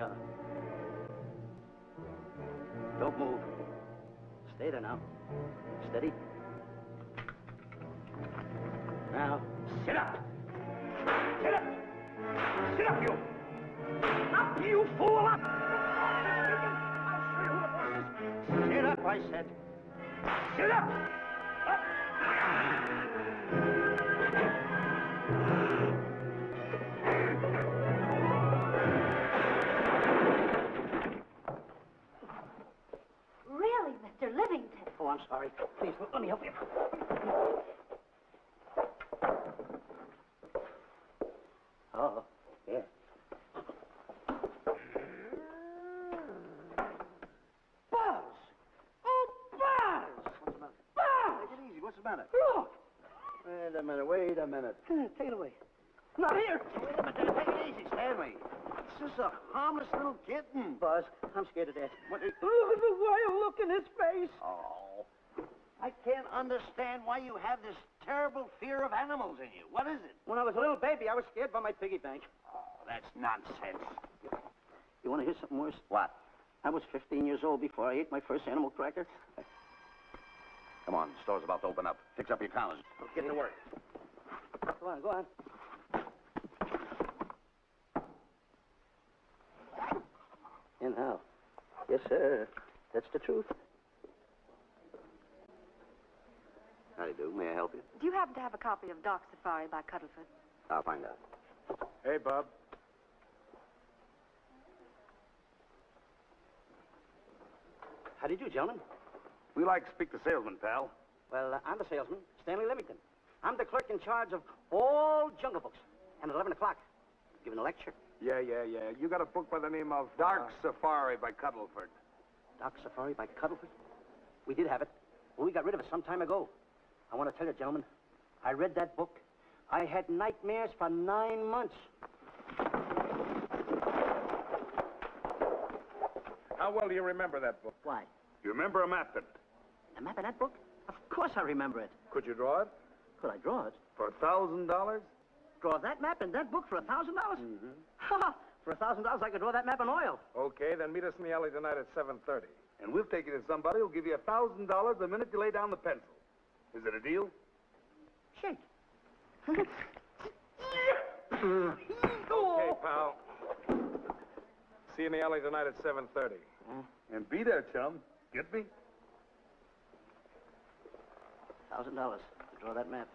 you. Don't move. Stay there now. Steady. Now, sit up. Sit up. Sit up, you. Up, you fool, up. I'll show you who the boss is. Sit up, I said. Sit up. Up. Really, Mr. Livington? Oh, I'm sorry. Please, let me help you. Oh, yeah. Buzz! Oh, Buzz! What's the matter? Buzz! Take it easy. What's the matter? Look! Wait a minute. Take it away. Not here! Wait a minute. Take it easy, Stanley. It's just a harmless little kitten. Buzz, I'm scared to death. What? Look at the wild look in his face. Oh. I can't understand why you have this terrible fear of animals in you. What is it? When I was a little baby, I was scared by my piggy bank. Oh, that's nonsense. You want to hear something worse? What? I was 15 years old before I ate my first animal cracker. Come on, the store's about to open up. Fix up your counters. Get to work. Go on, go on. And how? Yes, sir. That's the truth. How do you do? May I help you? Do you happen to have a copy of Dark Safari by Cuddleford? I'll find out. Hey, Bob. How do you do, gentlemen? We like to speak to salesman, pal. Well, I'm the salesman, Stanley Livington. I'm the clerk in charge of all Jungle Books. And at 11 o'clock, giving a lecture. Yeah. You got a book by the name of Dark Safari by Cuddleford. Dark Safari by Cuddleford? We did have it. Well, we got rid of it some time ago. I want to tell you, gentlemen, I read that book. I had nightmares for 9 months. How well do you remember that book? Why? You remember a map in it? A map in that book? Of course I remember it. Could you draw it? Could I draw it? For $1,000? Draw that map in that book for $1,000? Mm-hmm. Ha! For $1,000, I could draw that map in oil. Okay, then meet us in the alley tonight at 7:30. And we'll take you to somebody who'll give you $1,000 the minute you lay down the pencil. Is it a deal? Shake. Okay, pal. See you in the alley tonight at 7:30. And be there, chum. Get me? $1,000 to draw that map.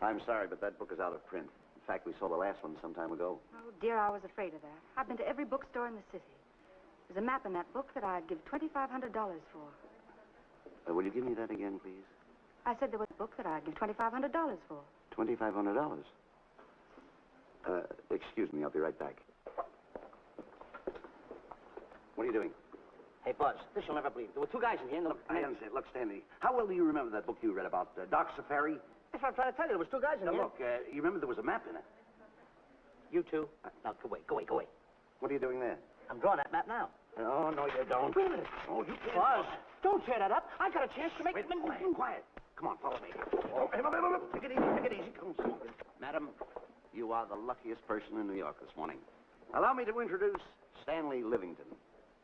I'm sorry, but that book is out of print. In fact, we sold the last one some time ago. Oh, dear, I was afraid of that. I've been to every bookstore in the city. There's a map in that book that I'd give $2,500 for. Will you give me that again, please? I said there was a book that I'd give $2,500 for. $2,500? Excuse me, I'll be right back. What are you doing? Hey, Buzz, this you'll never believe. There were two guys in here and look, I understand. Look, Stanley, how well do you remember that book you read about Dark Safari? That's what I'm trying to tell you. There was two guys in here. Look, you remember there was a map in it? You two? Now, go away. What are you doing there? I'm drawing that map now. Oh, no, you don't. Wait a minute. Oh, you can't. Buzz, don't tear that up. I got a chance to make... Wait, quiet. Come on, follow me. Oh, hey, take it easy. Come on. Madam, you are the luckiest person in New York this morning. Allow me to introduce Stanley Livington,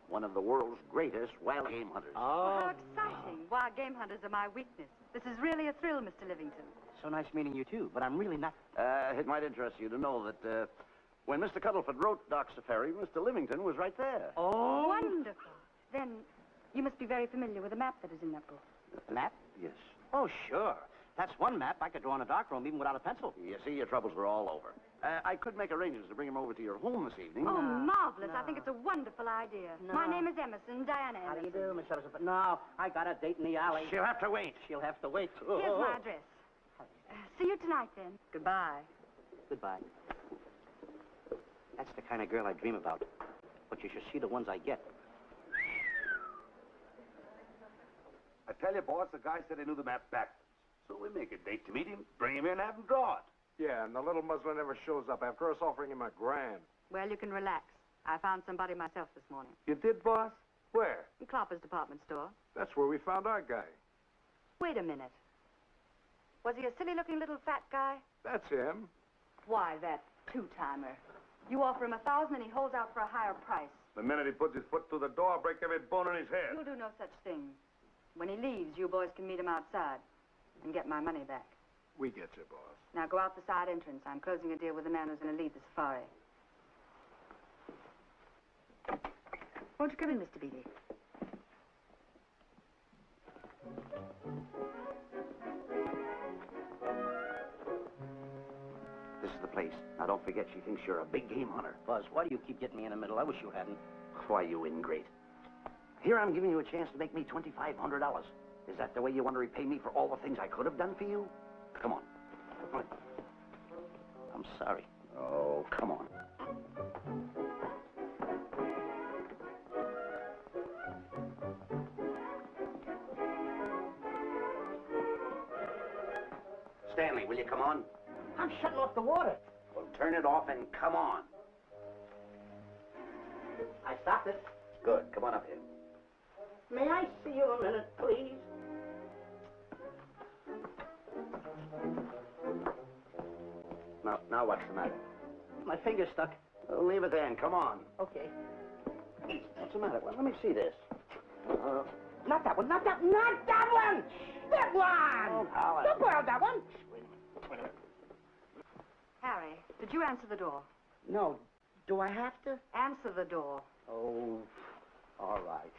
one of the world's greatest wild game hunters. Oh, how exciting. Wild game hunters are my weakness. This is really a thrill, Mr. Livington. So nice meeting you, too, but I'm really not... It might interest you to know that, when Mr. Cuddleford wrote Dark Safari, Mr. Livington was right there. Oh! Wonderful. Then you must be very familiar with the map that is in that book. The map? Yes. Oh, sure. That's one map I could draw in a darkroom even without a pencil. You see, your troubles were all over. I could make arrangements to bring him over to your home this evening. Oh, marvelous. No. I think it's a wonderful idea. No. My name is Emerson, Diana Emerson. How do you do, Miss Emerson? But no, I got a date in the alley. She'll have to wait. Here's my address. See you tonight, then. Goodbye. Goodbye. That's the kind of girl I dream about. But you should see the ones I get. I tell you, boss, the guy said he knew the map backwards. So we make a date to meet him, bring him in, have him draw it. Yeah, and the little muzzler never shows up after us offering him $1,000. Well, you can relax. I found somebody myself this morning. You did, boss? Where? In Clopper's department store. That's where we found our guy. Wait a minute. Was he a silly-looking little fat guy? That's him. Why, that Two-timer. You offer him 1,000 and he holds out for a higher price. The minute he puts his foot through the door, I'll break every bone in his head. You'll do no such thing. When he leaves, you boys can meet him outside and get my money back. We get you, boss. Now go out the side entrance. I'm closing a deal with the man who's going to lead the safari. Won't you come in, Mr. Beatty? This is the place. Now, don't forget, she thinks you're a big game hunter. Buzz, why do you keep getting me in the middle? I wish you hadn't. Why, you ingrate. Here I'm giving you a chance to make me $2,500. Is that the way you want to repay me for all the things I could have done for you? Come on. Come on. I'm sorry. Oh, come on. Stanley, will you come on? I'm shutting off the water. Well, turn it off and come on. I stopped it. Good. Come on up here. May I see you a minute, please? Now what's the matter? My finger's stuck. Oh, leave it then. Come on. Okay. What's the matter? Well, let me see this. Not that one, not that one! That one! Oh, Howard. Don't go out that one! Wait a minute. Harry, did you answer the door? No. Do I have to? Answer the door. Oh, all right.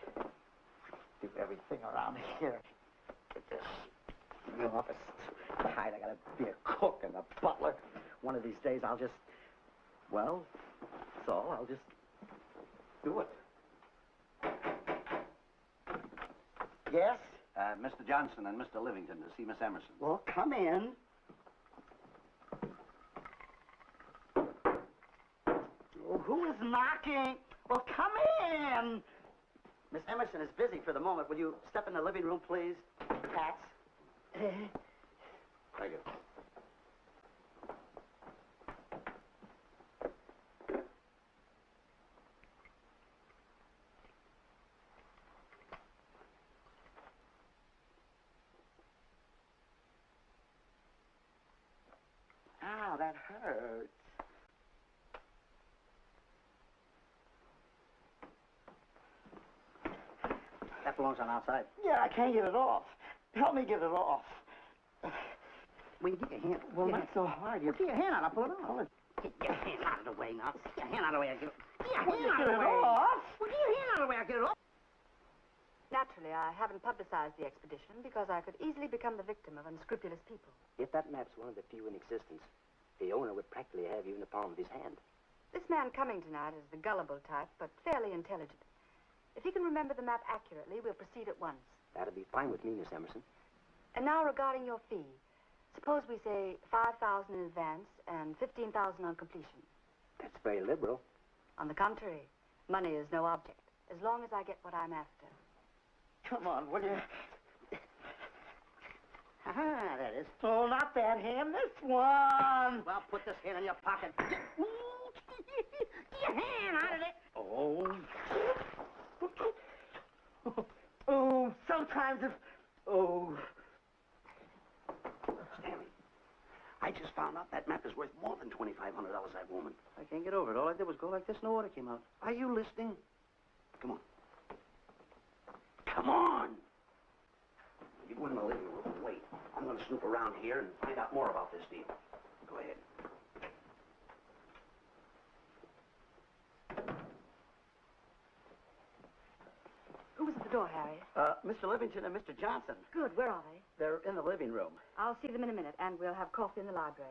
Do everything around here. Get this. The office tight. I gotta be a cook and a butler. One of these days I'll just, well, so I'll just do it. Yes? Mr. Johnson and Mr. Livington to see Miss Emerson. Well, come in. Oh, who is knocking? Well, come in. Miss Emerson is busy for the moment. Will you step in the living room, please? Cats. Thank you. Ow, that hurts. That belongs on outside. Yeah, I can't get it off. Help me get it off. Well, you get your hand. Well, not so hard. You get your hand out. I'll pull it off. Get your hand out of the way now. Get your hand out of the way. Get your hand out of the way. Off? Well, get your hand out of the way. I'll get it off. Naturally, I haven't publicized the expedition because I could easily become the victim of unscrupulous people. If that map's one of the few in existence, the owner would practically have you in the palm of his hand. This man coming tonight is the gullible type, but fairly intelligent. If he can remember the map accurately, we'll proceed at once. That'll be fine with me, Miss Emerson. And now regarding your fee. Suppose we say $5,000 in advance and $15,000 on completion. That's very liberal. On the contrary, money is no object, as long as I get what I'm after. Come on, will you? Ah, that is. Oh, not that hand, this one. Well, put this hand in your pocket. Get your hand out of it. Oh. Oh, sometimes if... Oh. Stanley, I just found out that map is worth more than $2,500, that woman. I can't get over it. All I did was go like this and the water came out. Are you listening? Come on. Come on! You go in the living room and wait. I'm going to snoop around here and find out more about this deal. Go ahead. Who was at the door, Harry? Mr. Livington and Mr. Johnson. Good, where are they? They're in the living room. I'll see them in a minute, and we'll have coffee in the library.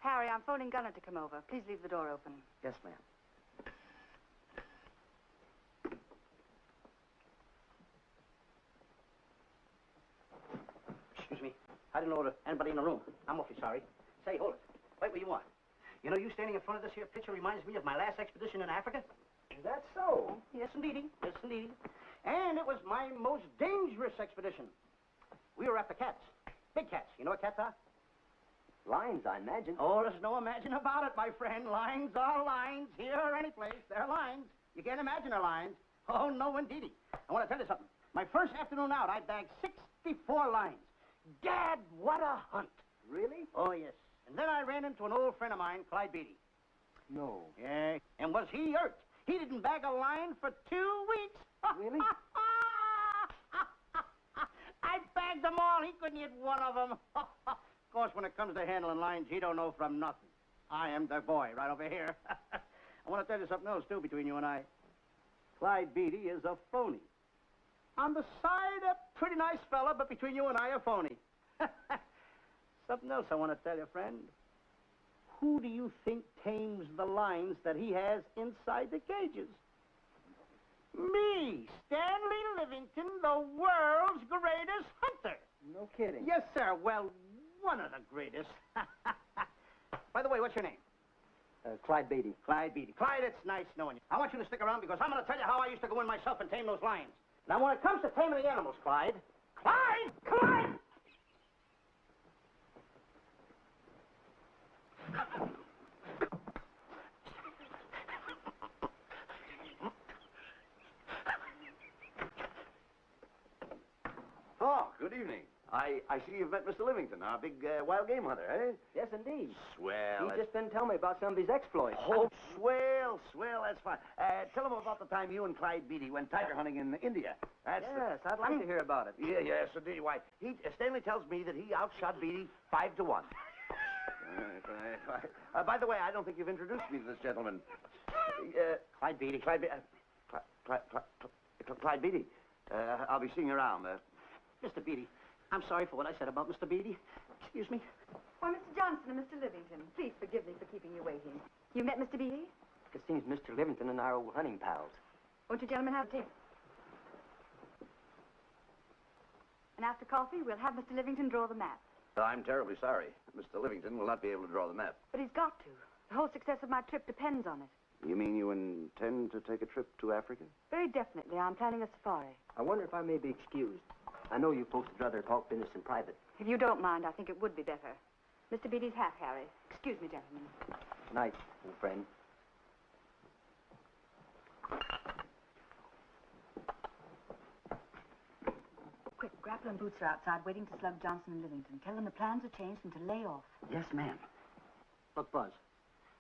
Harry, I'm phoning Gunner to come over. Please leave the door open. Yes, ma'am. Excuse me. I didn't order anybody in the room. I'm awfully sorry. Say, hold it. Wait, what do you want? You know, you standing in front of this here picture reminds me of my last expedition in Africa. Is that so? Yes, indeedy. Yes, indeedy. And it was my most dangerous expedition. We were after cats. Big cats. You know what cats are? Lions, I imagine. Oh, there's no imagine about it, my friend. Lions are lions. Here or any place, they're lions. You can't imagine they're lions. Oh, no, indeedy. I want to tell you something. My first afternoon out, I bagged 64 lions. Gad, what a hunt. Really? Oh, yes. And then I ran into an old friend of mine, Clyde Beatty. No. Yeah. And was he hurt? He didn't bag a line for 2 weeks. Really? I bagged them all. He couldn't hit one of them. Of course, when it comes to handling lines, he don't know from nothing. I am the boy right over here. I want to tell you something else, too, between you and I. Clyde Beatty is a phony. On the side, a pretty nice fella, but between you and I, a phony. Something else I want to tell you, friend. Who do you think tames the lines that he has inside the cages? Me, Stanley Livington, the world's greatest hunter. No kidding. Yes, sir. Well, one of the greatest. By the way, what's your name? Clyde Beatty. Clyde Beatty. Clyde, it's nice knowing you. I want you to stick around because I'm going to tell you how I used to go in myself and tame those lions. Now, when it comes to taming the animals, Clyde... Clyde! Clyde! Oh, good evening. I see you've met Mr. Livington, our big wild game hunter, eh? Yes, indeed. Swell. He's just been telling me about some of his exploits. Oh, swell, that's fine. Tell him about the time you and Clyde Beatty went tiger hunting in India. Yes, I'd like to hear about it. Yes, indeed. Why, Stanley tells me that he outshot Beatty 5 to 1. By the way, I don't think you've introduced me to this gentleman. Clyde Beatty. Clyde Beatty. I'll be seeing you around. Mr. Beatty, I'm sorry for what I said about Mr. Beatty. Excuse me. Why, Mr. Johnson and Mr. Livington, please forgive me for keeping you waiting. You met Mr. Beatty? It seems Mr. Livington and I are old hunting pals. Won't you gentlemen have tea? And after coffee, we'll have Mr. Livington draw the map. I'm terribly sorry. Mr. Livington will not be able to draw the map. But he's got to. The whole success of my trip depends on it. You mean you intend to take a trip to Africa? Very definitely. I'm planning a safari. I wonder if I may be excused. I know you folks would rather talk business in private. If you don't mind, I think it would be better. Mr. Beatty's hat, Harry. Excuse me, gentlemen. Night, old friend. Quick, Grapple and Boots are outside waiting to slug Johnson and Livington. Tell them the plans have changed and to lay off. Yes, ma'am. Look, Buzz,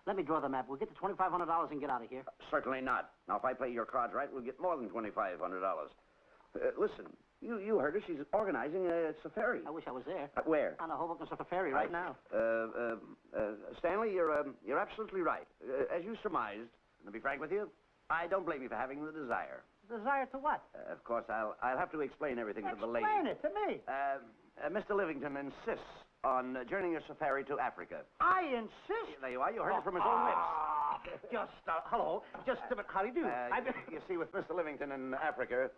let me draw the map. We'll get the $2,500 and get out of here. Certainly not. Now, if I play your cards right, we'll get more than $2,500. Listen, you heard her. She's organizing a safari. I wish I was there. Where? On the Hoboken Safari right now. Stanley, you're absolutely right. As you surmised, and to be frank with you, I don't blame you for having the desire. Desire to what? Of course, I'll have to explain everything to the lady. Explain it to me. Mr. Livington insists on journeying a safari to Africa. I insist. There you are. You heard it from his own lips. Hello. Just a minute. How do you do? You see, with Mr. Livington in Africa,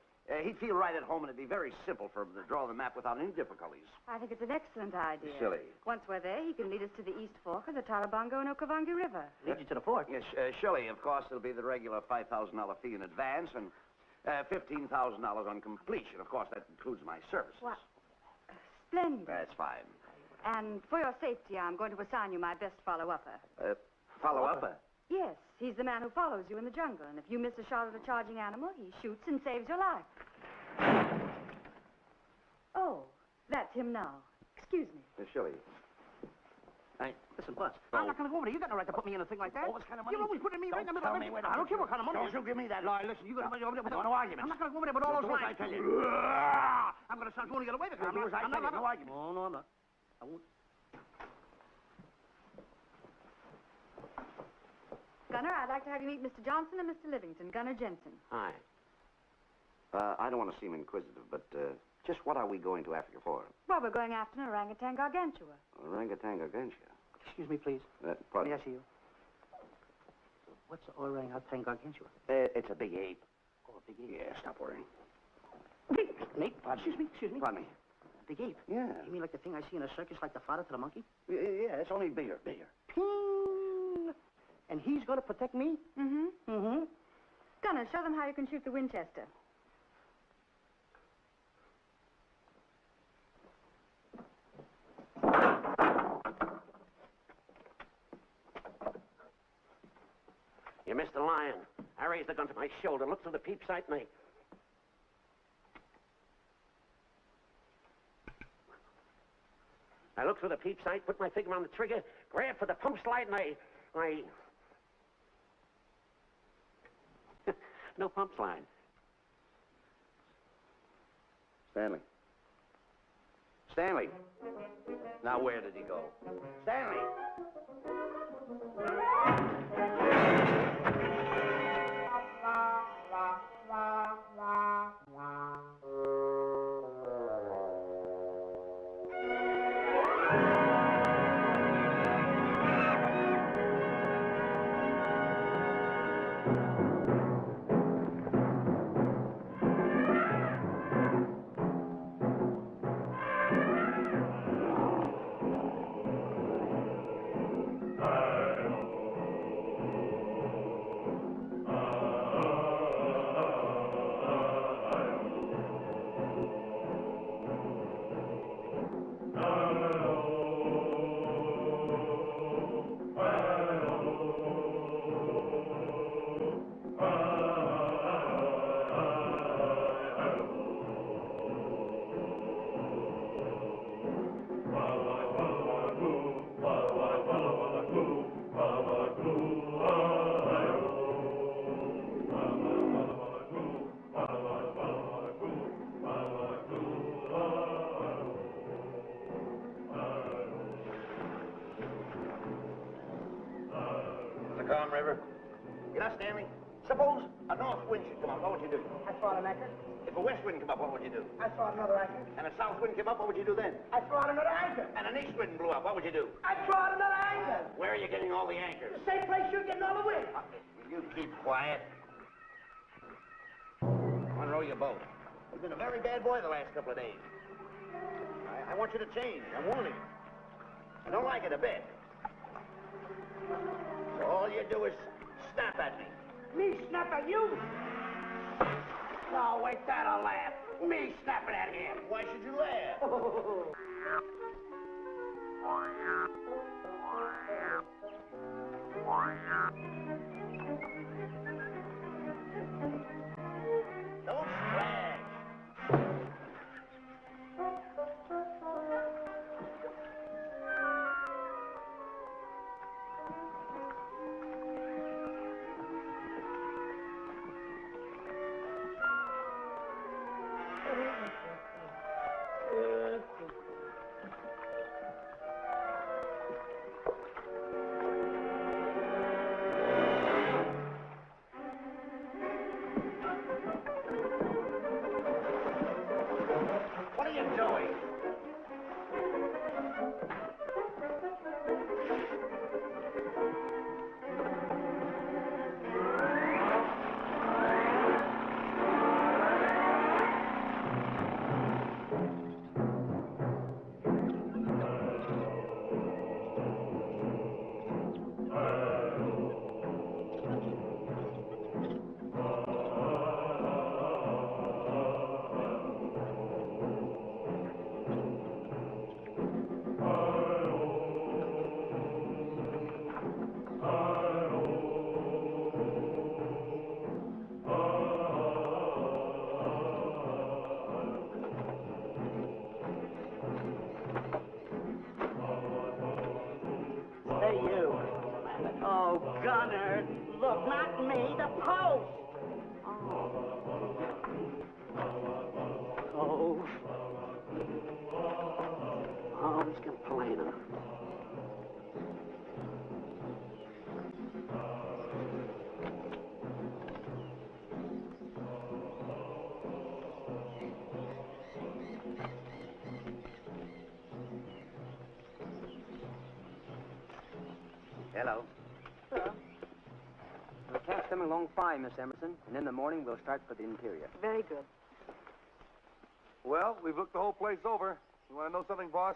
he'd feel right at home, and it'd be very simple for him to draw the map without any difficulties. I think it's an excellent idea. Silly. Once we're there, he can lead us to the East Fork of the Tarabongo and Okavango River. Lead you to the fort. Yes, surely, of course, there'll be the regular $5,000 fee in advance and $15,000 on completion. Of course, that includes my services. What? Splendid. That's fine. And for your safety, I'm going to assign you my best follow-upper. Follow-upper? Yes, he's the man who follows you in the jungle. And if you miss a shot at a charging animal, he shoots and saves your life. Oh, that's him now. Excuse me. Shirley. Hey, listen, Buzz. I'm not going to go over there. You got no right to put me in a thing like that. Oh, what kind of money? You're always putting me right in the middle of it. Wait, I don't care what kind of money. Don't you give me that. No, listen, you got to go over there with no arguments. I'm not going to go over there with all those Do as lines. I tell you. I'm going to start going to get away with it. Do as I tell you. No arguments. No, I'm not. I won't. Gunner, I'd like to have you meet Mr. Johnson and Mr. Livington, Gunner Jensen. Hi. I don't want to seem inquisitive, but just what are we going to Africa for? Well, we're going after an orangutan gargantua. Orangutan gargantua. Excuse me, please. Pardon? May I see you? What's the orangutan gargantua? It's a big ape. Oh, a big ape. Yeah, stop worrying. Big? Excuse me. Pardon me. Big ape? Yeah. You mean like the thing I see in a circus, like the father to the monkey? Yeah, it's only bigger. Ping! And he's going to protect me? Mm-hmm. Gunner, show them how you can shoot the Winchester. You missed the lion. I raised the gun to my shoulder, looked through the peep sight, and I looked through the peep sight, put my finger on the trigger, grabbed for the pump slide, and I... No pump slide. Stanley. Stanley. Now, where did he go? Stanley! River. You know, Stanley, suppose a north wind should come up, what would you do? I'd throw out an anchor. If a west wind come up, what would you do? I'd throw out another anchor. And a south wind came up, what would you do then? I'd throw out another anchor. And an east wind blew up, what would you do? I'd throw out another anchor. Where are you getting all the anchors? The same place you're getting all the wind. Will you keep quiet? I want to row your boat. You've been a very bad boy the last couple of days. I want you to change. I'm warning you. I don't like it a bit. So all you do is snap at me. Me snap at you? No, wait, that'll laugh. Me snapping at him. Why should you laugh? Don't splash. What are you doing? Hey, you. Oh, Gunner. Look, not me, the post. Oh. Oh, he's complaining. Hello. Hello. We'll catch them along 5, Miss Emerson, and in the morning we'll start for the interior. Very good. Well, we've looked the whole place over. You want to know something, boss?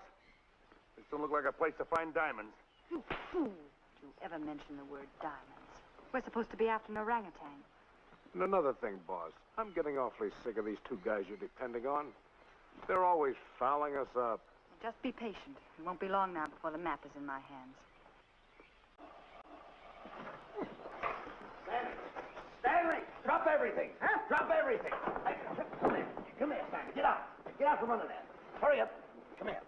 This don't look like a place to find diamonds. You fool. Did you ever mention the word diamonds? We're supposed to be after an orangutan. And another thing, boss. I'm getting awfully sick of these two guys you're depending on. They're always fouling us up. Just be patient. It won't be long now before the map is in my hands. Stanley, drop everything. Huh? Drop everything. Hey, come here. Come here, Stanley. Get out. Get out from under there. Hurry up. Come here.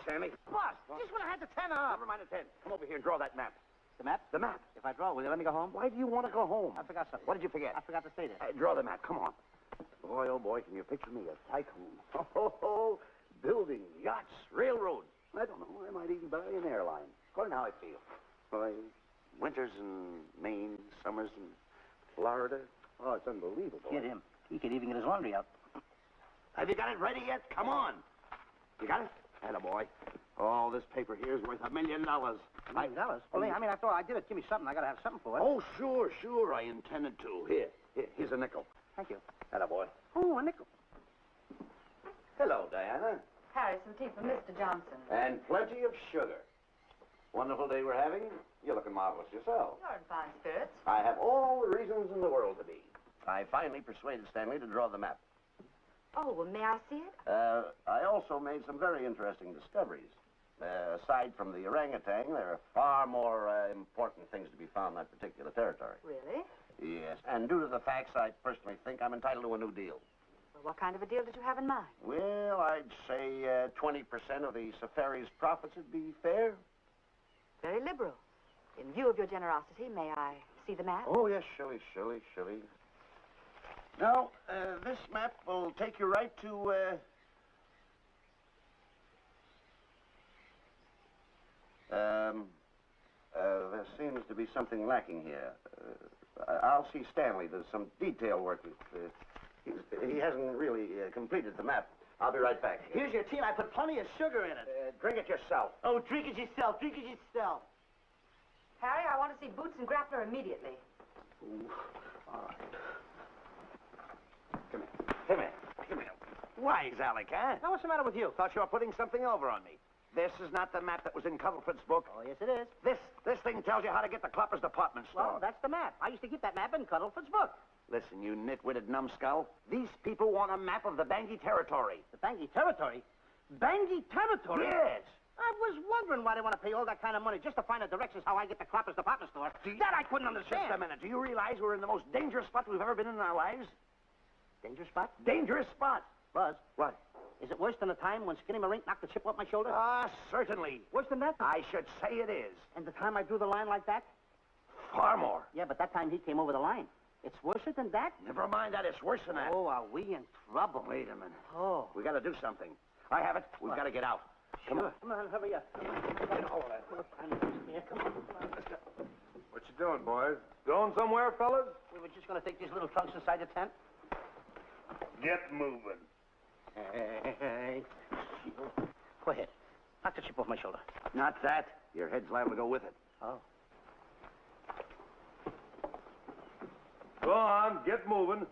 Stanley. Boss, just when I had the 10 off. Never mind the 10. Come over here and draw that map. The map? The map. If I draw, will you let me go home? Why do you want to go home? I forgot something. What did you forget? I forgot to stay there. Draw the map. Come on. Boy, oh boy, can you picture me? A tycoon. Oh, building, yachts, railroads. I don't know. I might even buy an airline. According to how I feel. Why, winters in Maine, summers in Florida. Oh, it's unbelievable. Get him. He could even get his laundry out. Have you got it ready yet? Come on. You got it? Attaboy. Oh, this paper here is worth $1 million. $1 million? Well, I mean, after all I did it, give me something. I got to have something for it. Oh, sure. I intended to. Here's a nickel. Thank you. Attaboy. Oh, a nickel. Hello, Diana. Harry, some tea for Mr. Johnson. And plenty of sugar. Wonderful day we're having. You're looking marvelous yourself. You're in fine spirits. I have all the reasons in the world to be. I finally persuaded Stanley to draw the map. Oh, well, may I see it? I also made some very interesting discoveries. Aside from the orangutan, there are far more important things to be found in that particular territory. Really? Yes, and due to the facts, I personally think I'm entitled to a new deal. Well, what kind of a deal did you have in mind? Well, I'd say 20% of the safari's profits would be fair. Very liberal. In view of your generosity, may I see the map? Oh, yes, Shirley. Now, this map will take you right to, there seems to be something lacking here. I'll see Stanley. There's some detail work. He hasn't really completed the map. I'll be right back. Here's your tea, and I put plenty of sugar in it. Drink it yourself. Oh, drink it yourself. Harry, I want to see Boots and Grappler immediately. Ooh. All right. Come here. Wise, Alec, huh? Now, what's the matter with you? Thought you were putting something over on me. This is not the map that was in Cuddlefoot's book. Oh, yes, it is. This thing tells you how to get to Clopper's department store. Well, that's the map. I used to keep that map in Cuddlefoot's book. Listen, you nitwitted numbskull. These people want a map of the Bangui territory. The Bangui territory? Bangui territory? Yes. I was wondering why they want to pay all that kind of money just to find the directions how I get to Clopper's department store. That I couldn't understand. Just a minute. Do you realize we're in the most dangerous spot we've ever been in our lives? Dangerous spot? Dangerous spot. Buzz. What? Is it worse than the time when Skinny Marink knocked the chip off my shoulder? Ah, certainly. Worse than that? I should say it is. And the time I drew the line like that? Far more. Yeah, but that time he came over the line. It's worse than that? Never mind that. It's worse than that. Oh, are we in trouble? Wait a minute. Oh. We got to do something. I have it. We've got to get out. Come on. Come on, hurry up. Get all of that. Come on. Let's go. What you doing, boys? Going somewhere, fellas? We were just going to take these little trunks inside the tent. Get moving. Hey. Go ahead. Knock the chip off my shoulder. Not that. Your head's liable to go with it. Oh. Go on, get moving.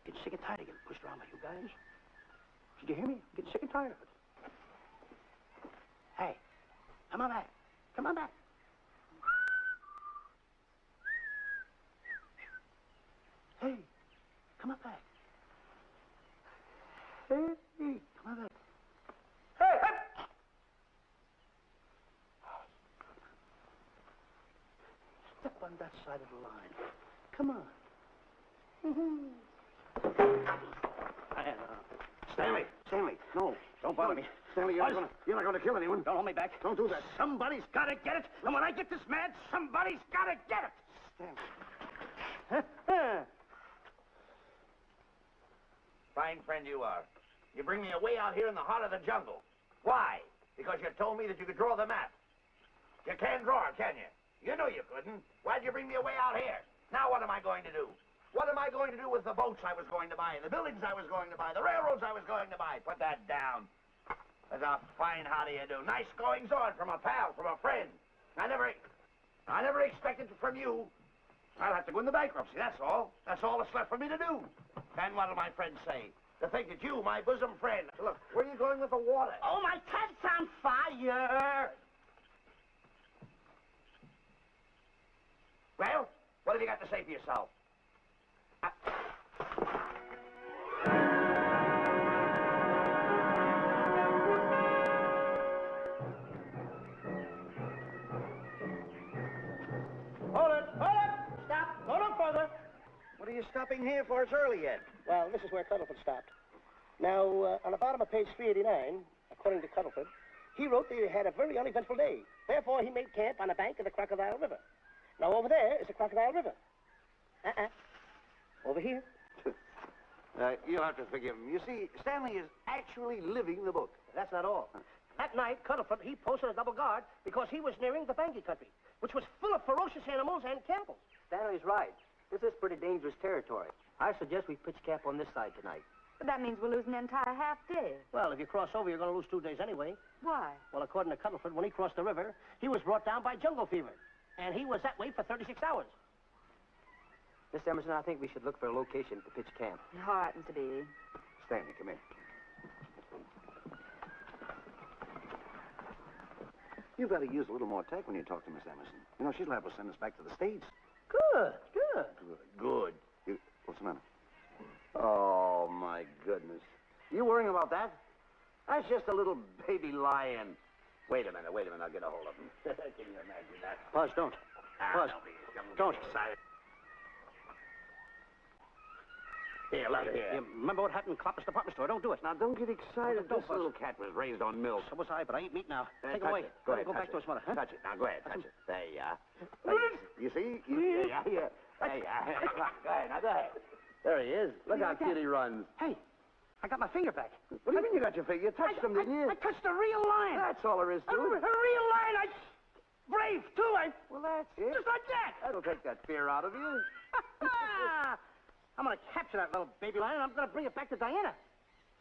Getting sick and tired of getting pushed around by you guys. Did you hear me? I'm getting sick and tired of it. Hey, come on back. Come on back. Hey, come on back. Hey, come on back. Hey, hey! Step on that side of the line. Come on. Stanley, no, don't bother me. Stanley, you're not going to kill anyone. Don't hold me back. Don't do that. Somebody's got to get it. And when I get this mad, somebody's got to get it. Stanley. Fine friend you are. You bring me away out here in the heart of the jungle. Why? Because you told me that you could draw the map. You can't draw it, can you? You know you couldn't. Why'd you bring me away out here? Now what am I going to do? What am I going to do with the boats I was going to buy, the buildings I was going to buy, the railroads I was going to buy? Put that down. That's a fine how do you do. Nice goings on from a pal, from a friend. I never expected it from you. I'll have to go into bankruptcy, that's all. That's all that's left for me to do. And what'll my friends say? To think that you, my bosom friend... Look, where are you going with the water? Oh, my tent's on fire. Well, what have you got to say for yourself? Hold it. Stop. are you stopping here for? It's early yet. Well, this is where Cuddleford stopped. Now, on the bottom of page 389, according to Cuddleford, he wrote that he had a very uneventful day. Therefore, he made camp on the bank of the Crocodile River. Now, over there is the Crocodile River. Over here. You'll have to forgive him. You see, Stanley is actually living the book. That's not all. That night, Cuddleford, he posted a double guard because he was nearing the Bangi country, which was full of ferocious animals and cannibals. Stanley's right. This is pretty dangerous territory. I suggest we pitch camp on this side tonight. But that means we'll lose an entire half day. Well, if you cross over, you're going to lose 2 days anyway. Why? Well, according to Cuddleford, when he crossed the river, he was brought down by jungle fever. And he was that way for 36 hours. Miss Emerson, I think we should look for a location to pitch camp. All right, Mr. B. Stanley, come here. You've got to use a little more tact when you talk to Miss Emerson. You know, she's liable to send us back to the States. Good. Good. What's the matter? Oh, my goodness. You worrying about that? That's just a little baby lion. Wait a minute. I'll get a hold of him. Can you imagine that? Buzz, don't. Buzz, don't. Excited. Here, look here. You remember what happened in Copper's department store? Don't do it. Now, don't get excited. Don't, This Buzz. little cat was raised on milk. So was I, but I ain't meat now. Take it touch away. it. Go ahead, Go back touch to his mother, huh? Touch it. Now, go ahead, touch it. There you are. You see? There you are. There you are. Go ahead, now, go ahead. There he is. Look how cute he runs. Hey, I got my finger back. What do you mean you got your finger? You touched him, didn't you? I touched a real lion. That's all there is to A it. real lion. Brave, too. Well, that's it. Just like that. That'll take that fear out of you. I'm going to capture that little baby lion, and I'm going to bring it back to Diana.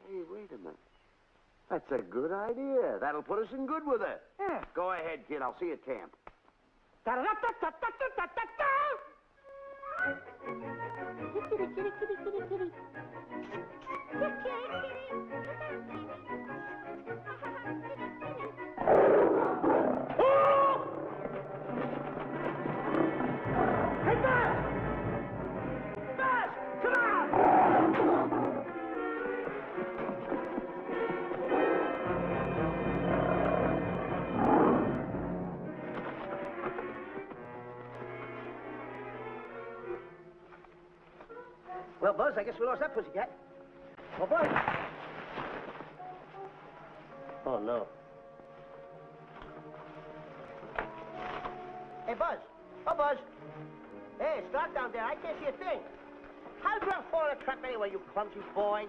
Hey, wait a minute. That's a good idea. That'll put us in good with her. Yeah. Go ahead, kid. I'll see you at camp. Da-da-da-da-da-da-da-da-da. Kitty, kitty, kitty, kitty, kitty. Kitty, kitty. Hey, Buzz! Buzz, come on! Well, Buzz, I guess we lost that pussycat. Oh, Buzz. Oh, no. Hey, Buzz. Oh, Buzz. Hey, it's dark down there. I can't see a thing. How'd you fall in a trap anyway, you clumsy boy?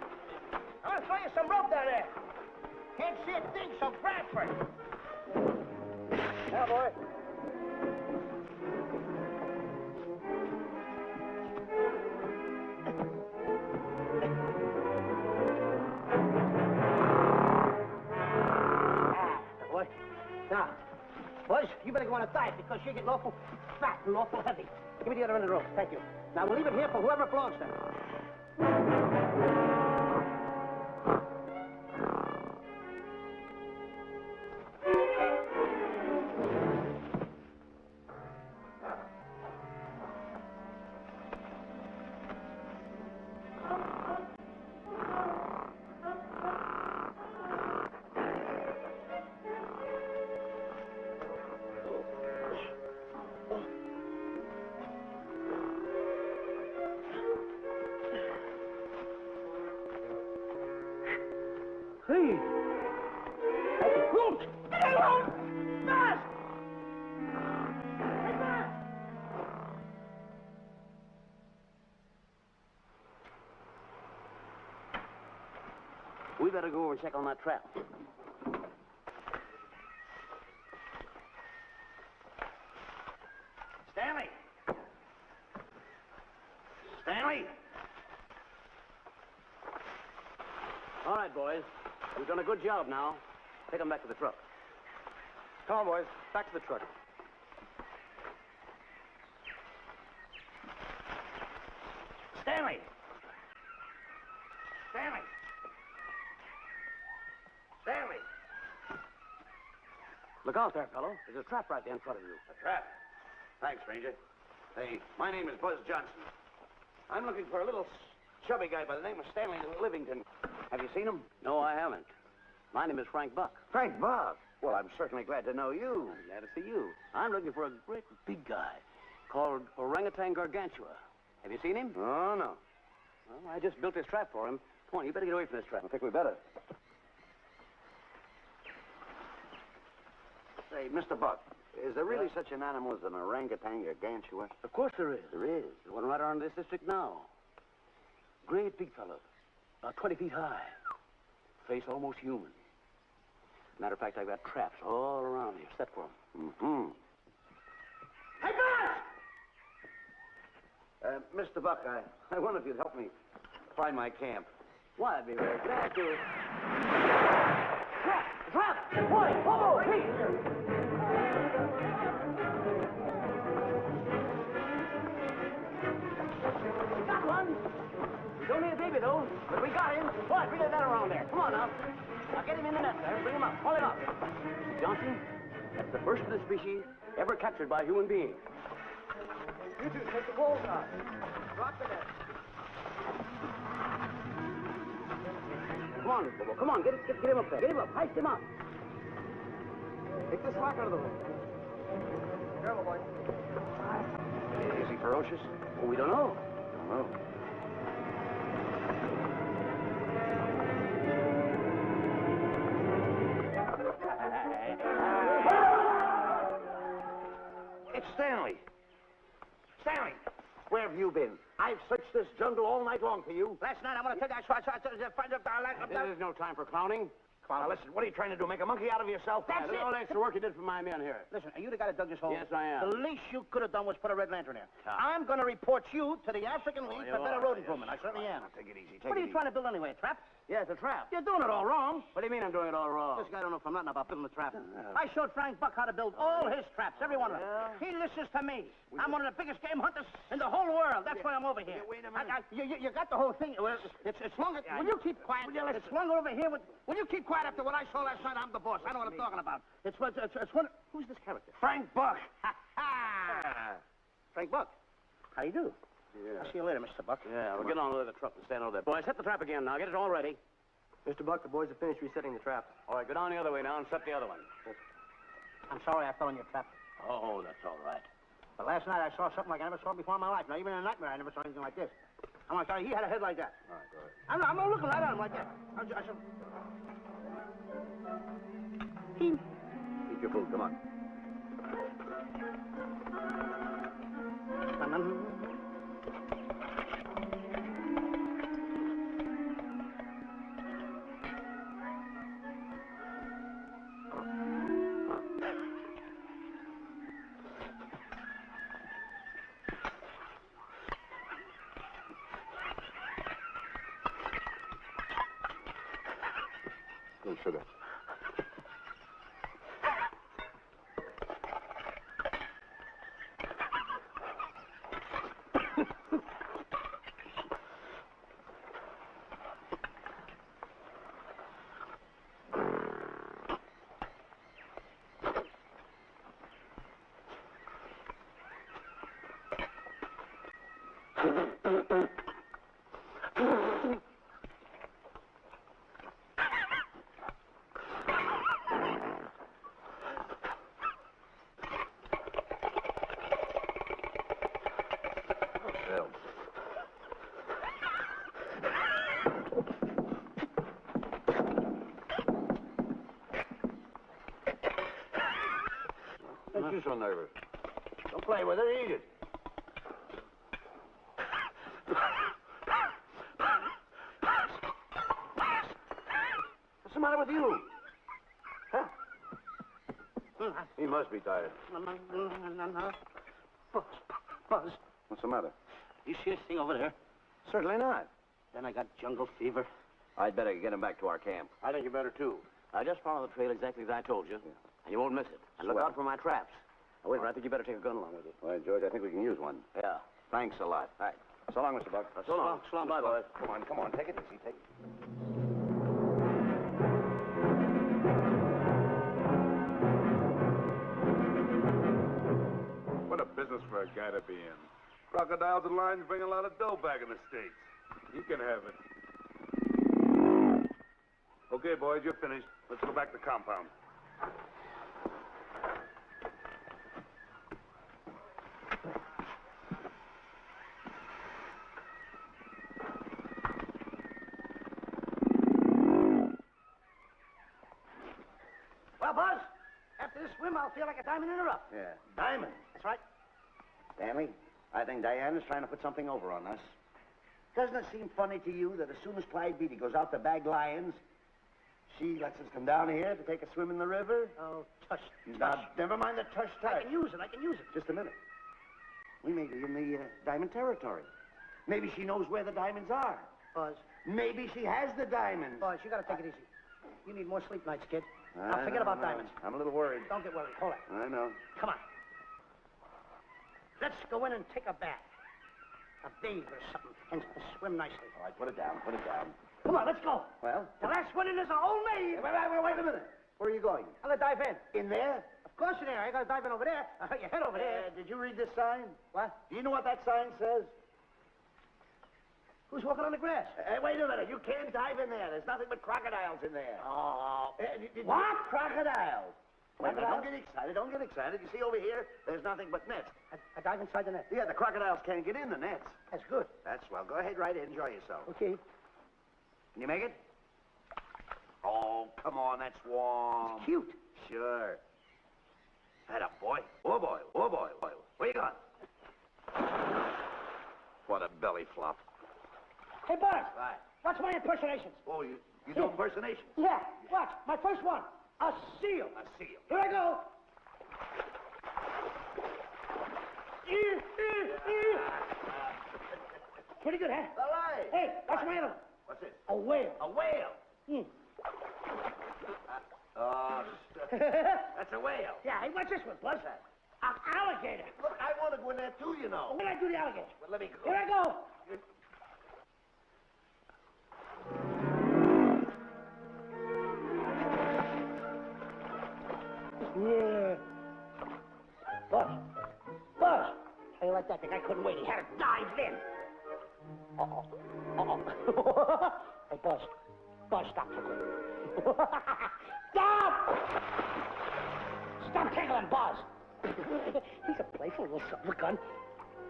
I'm gonna throw you some rope down there. Can't see a thing, so grab for it. Now, boy. Boy. Now, Buzz, you better go on a diet because you're getting awful fat and awful heavy. Give me the other end of the rope. Thank you. Now, we'll leave it here for whoever it belongs to. Hey! Hey, Root! Get alone! Buzz! Hey, Buzz! We better go over and check on that trap. Stanley! Stanley! All right, boys. We've done a good job now. Take them back to the truck. Come on, boys. Back to the truck. Stanley! Stanley! Stanley! Look out there, fellow. There's a trap right there in front of you. A trap. Thanks, stranger. Hey, my name is Buzz Johnson. I'm looking for a little chubby guy by the name of Stanley Livington. Have you seen him? No, I haven't. My name is Frank Buck. Frank Buck. Well, I'm certainly glad to know you. I'm glad to see you. I'm looking for a great big guy called Orangutan Gargantua. Have you seen him? Oh, no. Well, I just built this trap for him. Come on, you better get away from this trap. I think we better. Say, Mr. Buck, is there really such an animal as an orangutan gargantua? Of course there is. There is. There's one right around this district now. Great big fellow. About 20 feet high. Face almost human. Matter of fact, I've got traps all around here set for him. Mm-hmm. Hey, guys! Mr. Buck, I wonder if you'd help me find my camp. Why, I'd be very glad to. Trap! Trap! Boy, whoa, please! We got one. He's only a baby, though, but we got him. Boy, bring that around there. Come on now. Now get him in the net there. Bring him up. Pull him up. Johnson, that's the first of the species ever captured by human beings. You two take the poles out. Drop the net. Come on, Bobo. Come on. Get him up there. Get him up. Heist him up. Take the slack out of the room. Careful, boy. Is he ferocious? Well, we don't know. Don't know. It's Stanley. Stanley, where have you been? I've searched this jungle all night long for you. Last night, I want to tell you, There's no time for clowning. Come on, now listen, what are you trying to do? Make a monkey out of yourself? That's it. All the extra work you did for my men here. Listen, are you the guy that dug this hole? Yes, I am. The least you could have done was put a red lantern here. I'm going to report you to the African League for better road improvement. I certainly am. Take it easy. What are you trying to build anyway, a trap? Yeah, it's a trap. You're doing it all wrong. What do you mean I'm doing it all wrong? This guy don't know from nothing about building a trap. I showed Frank Buck how to build all his traps, every one of them. He listens to me. I'm one of the biggest game hunters in the whole world. That's why I'm over here. Wait a minute. You got the whole thing. Well, it's longer. Will you keep quiet? It's longer over here. Will you keep quiet after what I saw last night? I'm the boss. I know what I'm talking about. It's one. Who's this character? Frank Buck. Frank Buck. How do you do? Yeah. I'll see you later, Mr. Buck. Yeah, we'll get on with the truck and stand over there. Boys, set the trap again now. Get it all ready. Mr. Buck, the boys have finished resetting the trap. All right, go down the other way now and set the other one. I'm sorry I fell in your trap. Oh, that's all right. But last night I saw something like I never saw before in my life. Now, even in a nightmare, I never saw anything like this. I'm sorry, he had a head like that. All right, go ahead. I'm not looking right at him like that. I said... Eat your food, come on. Good sugar. Don't you so nervous. Don't play with it, eat it. What's the matter with you? Huh? He must be tired. Buzz, What's the matter? you see this thing over there? Certainly not. Then I got jungle fever. I'd better get him back to our camp. I think you better, too. Now, just follow the trail exactly as I told you, and you won't miss it. And look Swell. out for my traps. Now, wait a minute, I think you better take a gun along with you. All right, George, I think we can use one. Yeah. Thanks a lot. All right. So long, Mr. Buck. So long. So long, Bye, Mr. Buck. boys. Come on, take it easy, take it. What a business for a guy to be in. Crocodiles and lions bring a lot of dough back in the States. You can have it. Okay, boys, you're finished. Let's go back to the compound. swim, I'll feel like a diamond in the rough. Yeah, diamond. That's right. Stanley, I think Diana's trying to put something over on us. Doesn't it seem funny to you that as soon as Clyde Beatty goes out to bag lions, she lets us come down here to take a swim in the river? Oh, tush. Now, never mind the tush I can use it. Just a minute. We may be in the diamond territory. Maybe she knows where the diamonds are. Buzz. Maybe she has the diamonds. Buzz, you gotta take it easy. You need more sleep nights, kid. Now, forget about diamonds. I'm a little worried. Don't get worried. Hold it. I know. Come on. Let's go in and take a bath. A bathe or something, and swim nicely. All right, put it down. Come on, let's go. Well? The last one in is a old maid. Wait a minute. Where are you going? I'm gonna dive in. In there? Of course in there. I gotta dive in over there. I'll hurt your head over there. Did you read this sign? What? Do you know what that sign says? Who's walking on the grass? Wait a minute. You can't dive in there. There's nothing but crocodiles in there. Oh. What? Crocodiles. Wait a minute. Crocodiles? Don't get excited. You see over here, there's nothing but nets. I dive inside the net. Yeah, the crocodiles can't get in the nets. That's good. That's swell. Go ahead, right in. Enjoy yourself. Okay. Can you make it? Oh, come on. That's warm. It's cute. Sure. That a boy. Oh, boy. Where you going? What a belly flop. Hey, Buzz. Right. Watch my impersonations. Oh, you do impersonations? Yeah. Watch. My first one. A seal. A seal. Here I go. Pretty good, huh? All right. Hey, watch my other one. What's this? A whale. A whale. Hmm. Oh, that's a whale. Yeah, hey, watch this one, Buzz. An alligator. Look, I want to go in there too, you know. When I do the alligator? Well, let me go. Here I go. Yeah. Buzz. How you like that? The guy couldn't wait. He had to dive in. Hey, Buzz. Buzz, stop tickling. Stop! Stop tickling, Buzz. He's a playful little son of a gun.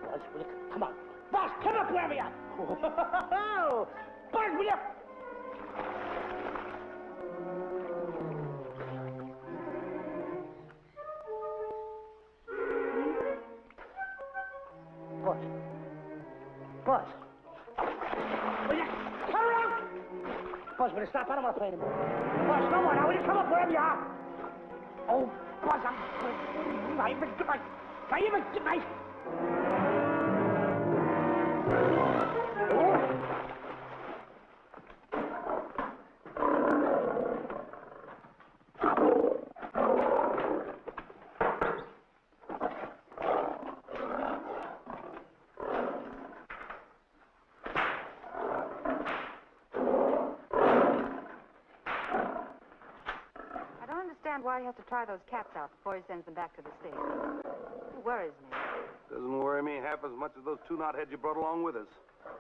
Buzz, will you come on? Buzz, come up where we are. Buzz, will you? Buzz. Will you come around? Buzz, will you stop? I don't want to play anymore. Buzz, no more now. Will you come up wherever you are? Oh, Buzz, I'm not even good night. Why he has to try those cats out before he sends them back to the States. It worries me. Doesn't worry me half as much as those two knotheads you brought along with us.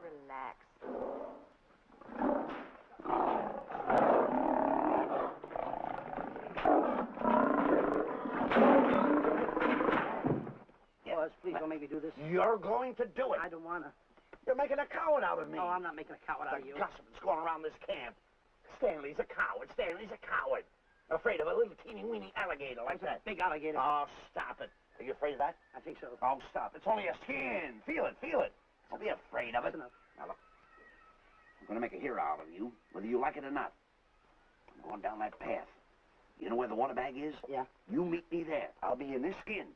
Relax. Buzz, please don't make me do this. You're going to do it. I don't want to. You're making a coward out of me. No, I'm not making a coward out of you. The gossip's going around this camp. Stanley's a coward. Afraid of a little teeny-weeny alligator like that. Big alligator. Oh, stop it. Are you afraid of that? I think so. Oh, stop. It's only a skin. Feel it. Don't be afraid of it. That's enough. Now, look. I'm going to make a hero out of you, whether you like it or not. I'm going down that path. You know where the water bag is? Yeah. You meet me there. I'll be in this skin.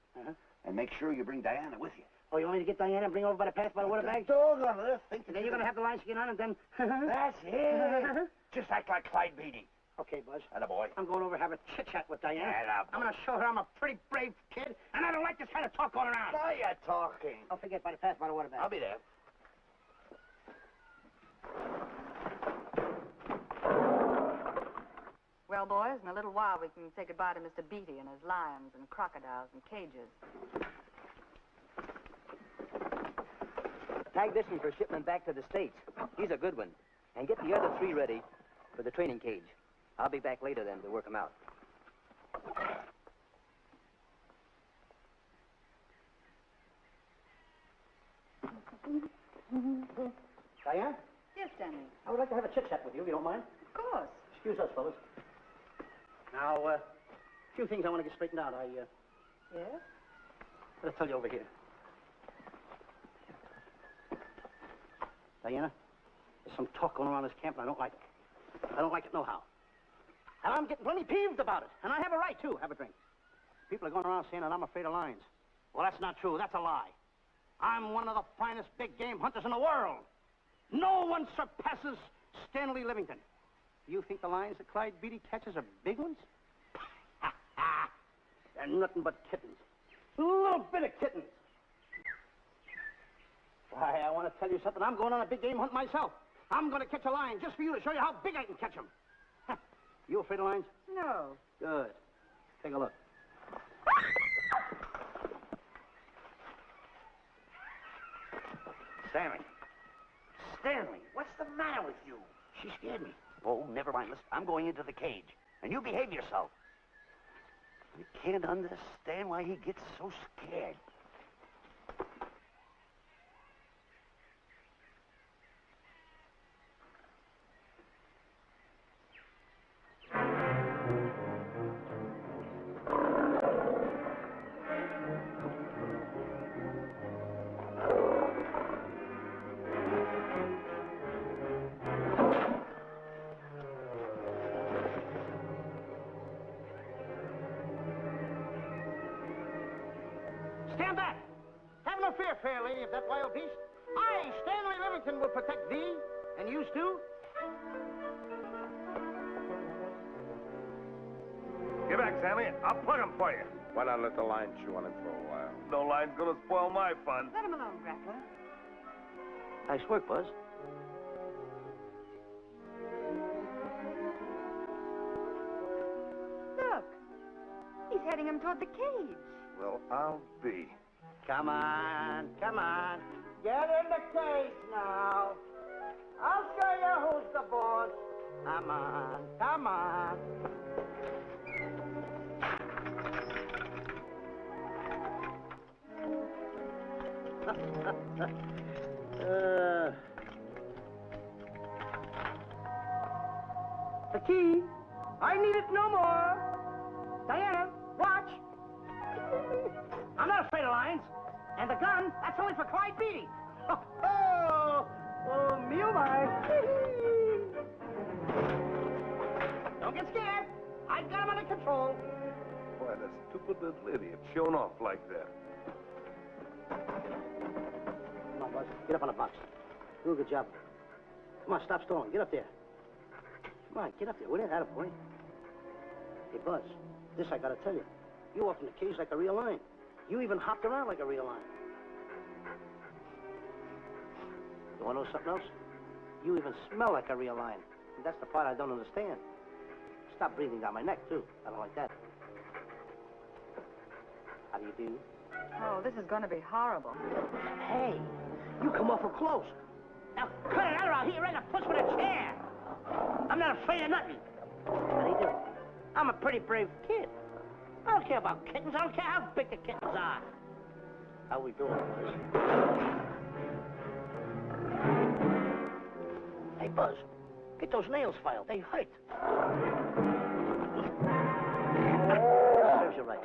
And make sure you bring Diana with you. Oh, you want me to get Diana and bring her over by the path by the water bag? Doggone it. Then you're going to have the lion skin on and then... That's it. Just act like Clyde Beatty. Okay, Buzz. Attaboy. I'm going over to have a chit-chat with Diana. Attaboy. I'm going to show her I'm a pretty brave kid, and I don't like this kind of talk going around. Now you're talking. Don't forget, by the path by the water bag. I'll be there. Well, boys, in a little while we can say goodbye to Mr. Beatty and his lions and crocodiles and cages. Tag this one for shipment back to the States. He's a good one. And get the other 3 ready for the training cage. I'll be back later then to work them out. Diana? Yes, Stanley. I would like to have a chit-chat with you, if you don't mind. Of course. Excuse us, fellas. Now, few things I want to get straightened out. Yes? Let's tell you over here. Diana, there's some talk going around this camp, and I don't like it. I don't like it nohow. And I'm getting plenty peeved about it. And I have a right, too. Have a drink. People are going around saying that I'm afraid of lions. Well, that's not true. That's a lie. I'm one of the finest big game hunters in the world. No one surpasses Stanley Livington. You think the lions that Clyde Beatty catches are big ones? They're nothing but kittens. A little bit of kittens. Why, I want to tell you something. I'm going on a big game hunt myself. I'm going to catch a lion just for you to show you how big I can catch him. You afraid of lions? No. Good. Take a look. Stanley. Stanley, what's the matter with you? She scared me. Oh, never mind. Listen, I'm going into the cage, and you behave yourself. I can't understand why he gets so scared. Stand back! Have no fear, fair lady of that wild beast. I, Stanley Livington, will protect thee, and you too. Get back, Stanley. I'll plug him for you. Why not let the lion chew on him for a while? No line's gonna spoil my fun. Let him alone, Grappler. Nice work, Buzz. Look. He's heading him toward the cage. Well, I'll be. Come on, come on. Get in the cage now. I'll show you who's the boss. Come on, come on. The key. I need it no more. Diana, watch. I'm not afraid of lions. And the gun, that's only for Clyde Beatty. Oh, me oh my. Don't get scared. I've got him under control. Why, that stupid little idiot showing off like that. Come on, Buzz. Get up on the box. Do a good job. Come on, stop stalling. Get up there. Come on, get up there. Will you? Attaboy. Hey, Buzz, this I gotta tell you. You walked in the cage like a real lion. You even hopped around like a real lion. You wanna know something else? You even smell like a real lion. And that's the part I don't understand. Stop breathing down my neck, too. I don't like that. How do you do? Oh, this is going to be horrible. Hey, you come awful close. Now, cut it out or I'll hit you right in the puss with a chair. I'm not afraid of nothing. How do you do? I'm a pretty brave kid. I don't care about kittens. I don't care how big the kittens are. How we doing, Buzz? Hey, Buzz, get those nails filed. They hurt. Serves you right.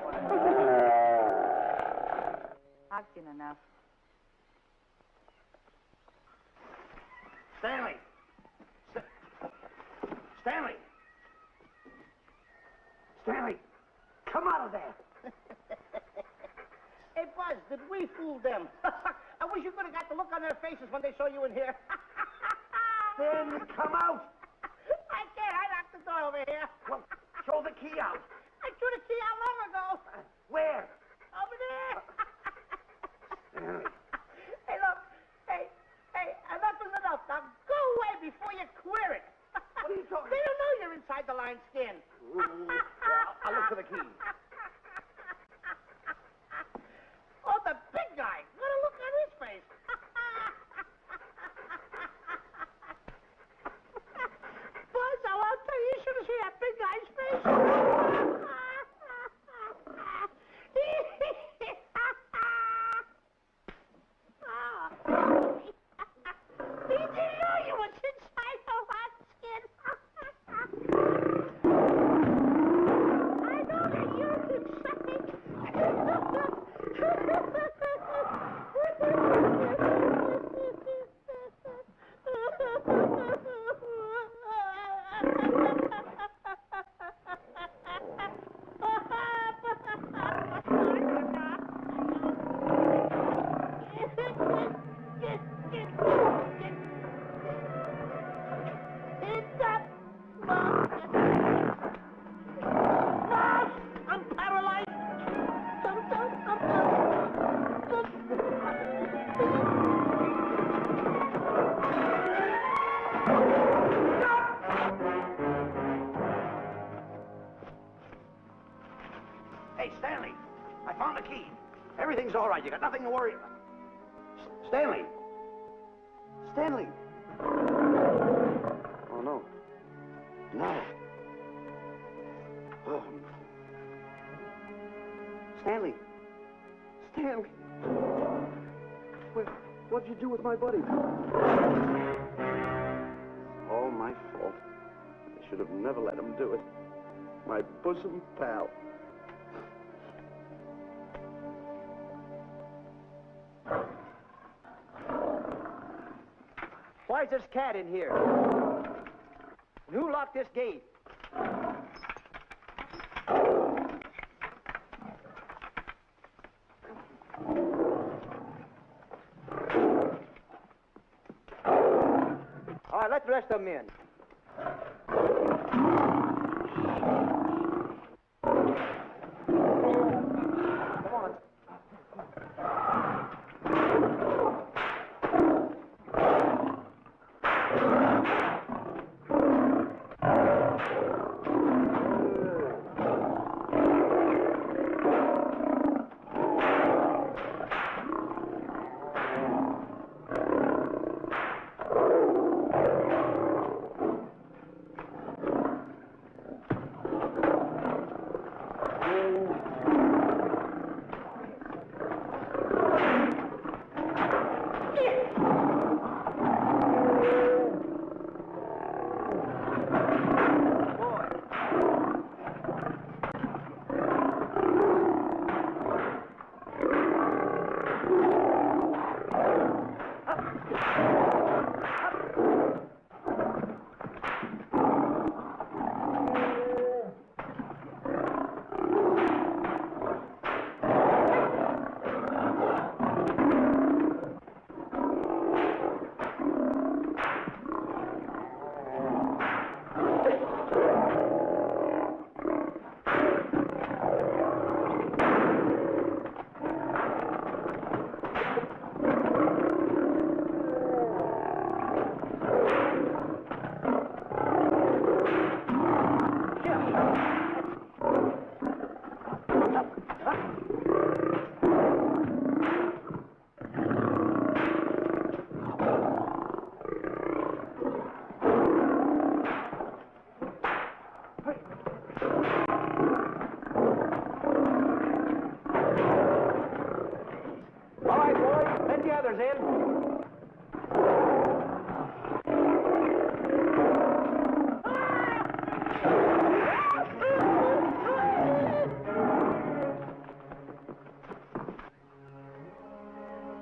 I've seen enough. Stanley! Stanley! Stanley! Come out of there! Hey, Buzz, did we fool them? I wish you could have got the look on their faces when they saw you in here. Stanley, come out! I can't. I locked the door over here. Well, throw the key out. I threw the key out long ago. Where? Over there. Stanley. Hey, look. Hey, enough is enough. Now go away before you queer it. What are you talking They don't know you're inside the lion's skin. I'll look for the key. Oh, the big guy. What a look on his face. Buzz, I'll tell you, you should have seen that big guy's face. He didn't know you was inside the lion's skin. Everything's all right. You got nothing to worry about. Stanley. Stanley. Oh, no. No. Oh. Stanley. Stanley. What'd you do with my buddy? All my fault. I should have never let him do it. My bosom pal. Why is this cat in here? And who locked this gate? All right, let the rest of them in. Come on.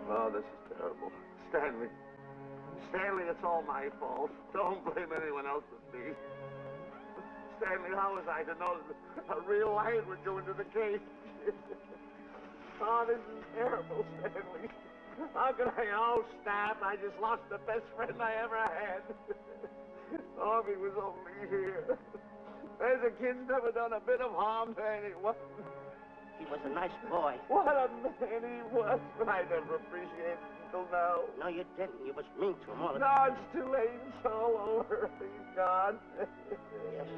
Oh, this is terrible. Stanley. Stanley, it's all my fault. Don't blame anyone else but me. Stanley, how was I to know that a real lion would go into the cage? Oh, this is terrible, Stanley. How could I? Oh, snap. I just lost the best friend I ever had. Oh, if he was only here. There's a kid's never done a bit of harm to anyone. He was a nice boy. What a man he was. But I never appreciated it until now. No, you didn't. You was mean to him all the No, it's too late. It's all over. He's gone. Yes.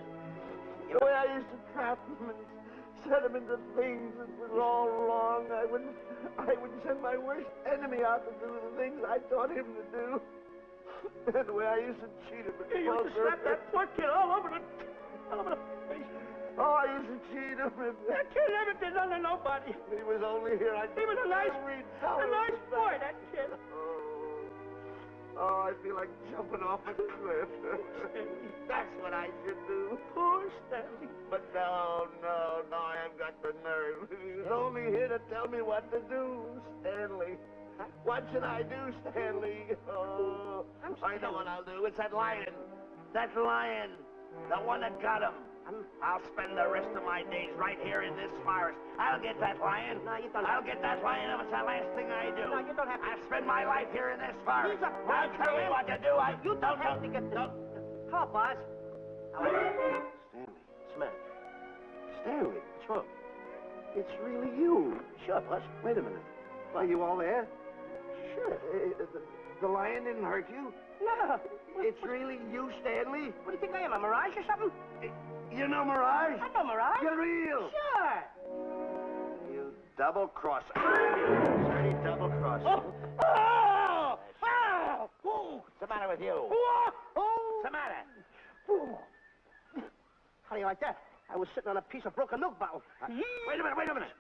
The way I used to trap him and set him into things that was all wrong. I would send my worst enemy out to do the things I taught him to do. And the way I used to cheat him. You used to slap that poor kid all over the face. Oh, I used to cheat him. That kid never did nothing to nobody. He was only here. He was a nice boy, that kid. Oh, I feel like jumping off a cliff. That's what I should do. Poor Stanley. But no, I haven't got the nerve. He was only here to tell me what to do, Stanley. What should I do, Stanley? Oh, I know what I'll do. It's that lion. That lion. The one that got him. I'll spend the rest of my days right here in this forest. I'll get that lion. No, you don't I'll get that lion if it's the last thing I do. No, you don't have to. I'll spend my life here in this forest. He's a Now tell me what to do. You don't have to get the... Come on, boss. Stanley. Smell. Stanley. What's wrong? It's really you. Sure, boss. Wait a minute. Are you all there? Sure. The lion didn't hurt you? No. It's really you, Stanley? What do you think I am, a mirage or something? You know Mirage? I know mirage. You're real. Sure. You Double-cross. Dirty double-cross. Oh! What's the matter with you? What's the matter? How do you like that? I was sitting on a piece of broken milk bottle. Wait a minute.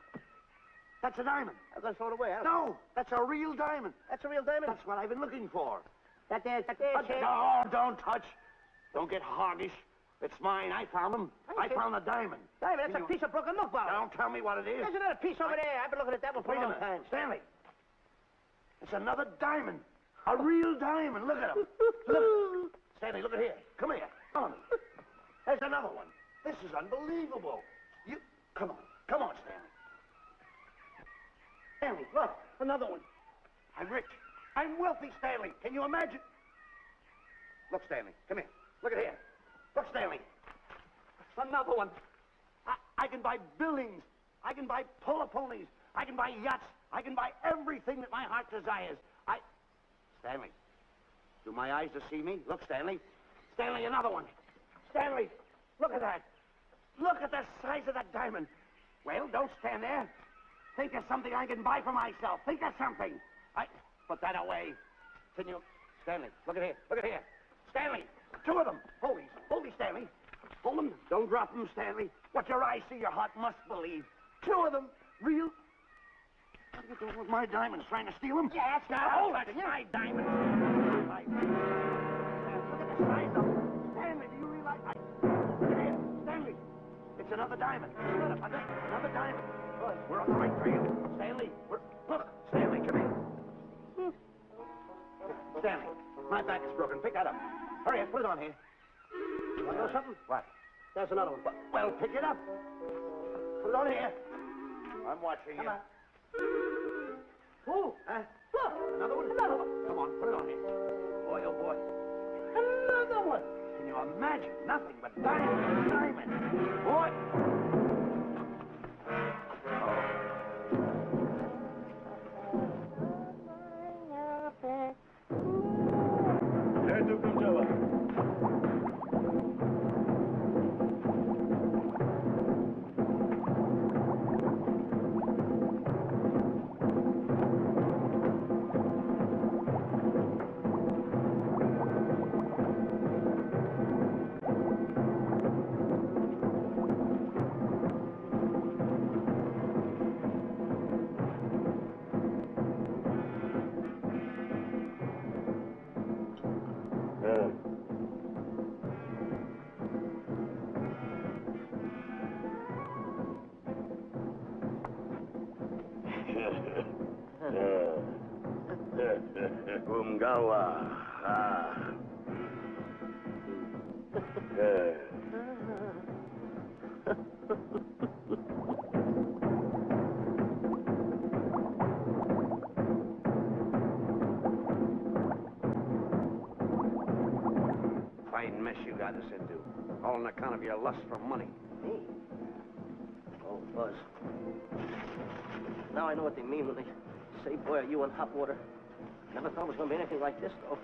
That's a diamond. I'm going to throw it away, huh? No, that's a real diamond. That's a real diamond? That's what I've been looking for. That there, Chick. No, don't touch. Don't get hoggish. It's mine. I found them. I found the diamond. Diamond, that's a piece of broken milk bottle. Don't tell me what it is. There's another piece over there. I've been looking at that one for Wait a a long minute. time. Stanley. It's another diamond. A real diamond. Look at him. Look. Stanley, look at here. Come here. Come on. There's another one. This is unbelievable. Come on, Stanley. Stanley, look. Another one. I'm rich. I'm wealthy, Stanley. Can you imagine? Look, Stanley. Come here. Look at here. Look, Stanley. Another one. I can buy buildings. I can buy polo-ponies. I can buy yachts. I can buy everything that my heart desires. Stanley, do my eyes deceive me? Look, Stanley. Stanley, another one. Stanley, look at that. Look at the size of that diamond. Well, don't stand there. Think of something I can buy for myself. Think of something. Put that away. Can you... Stanley, look at here. Look at here. Stanley, two of them. Hold these, Stanley. Hold them. Don't drop them, Stanley. What your eyes see, your heart must believe. Two of them. Real... What are you doing with my diamonds? Trying to steal them? Yeah, that's right. Oh, that's my diamonds. Look at the size of them. Stanley, do you realize... Look at here. Stanley, it's another diamond. Another diamond. We're on the right trail. Stanley, look, Stanley, come here. Stanley, my back is broken. Pick that up. Hurry up, put it on here. You want to know something? What? There's another one. Well, pick it up. Put it on here. I'm watching you. Come on. Oh, Look, another one. Come on, put it on here. Boy, oh boy. Another one. Can you imagine? Nothing but diamond. Boy. Umgawa. Fine mess you got us into. All on account of your lust for money. Me? Oh, Buzz. Now I know what they mean when they say, boy, are you in hot water. Never thought it was going to be anything like this, though.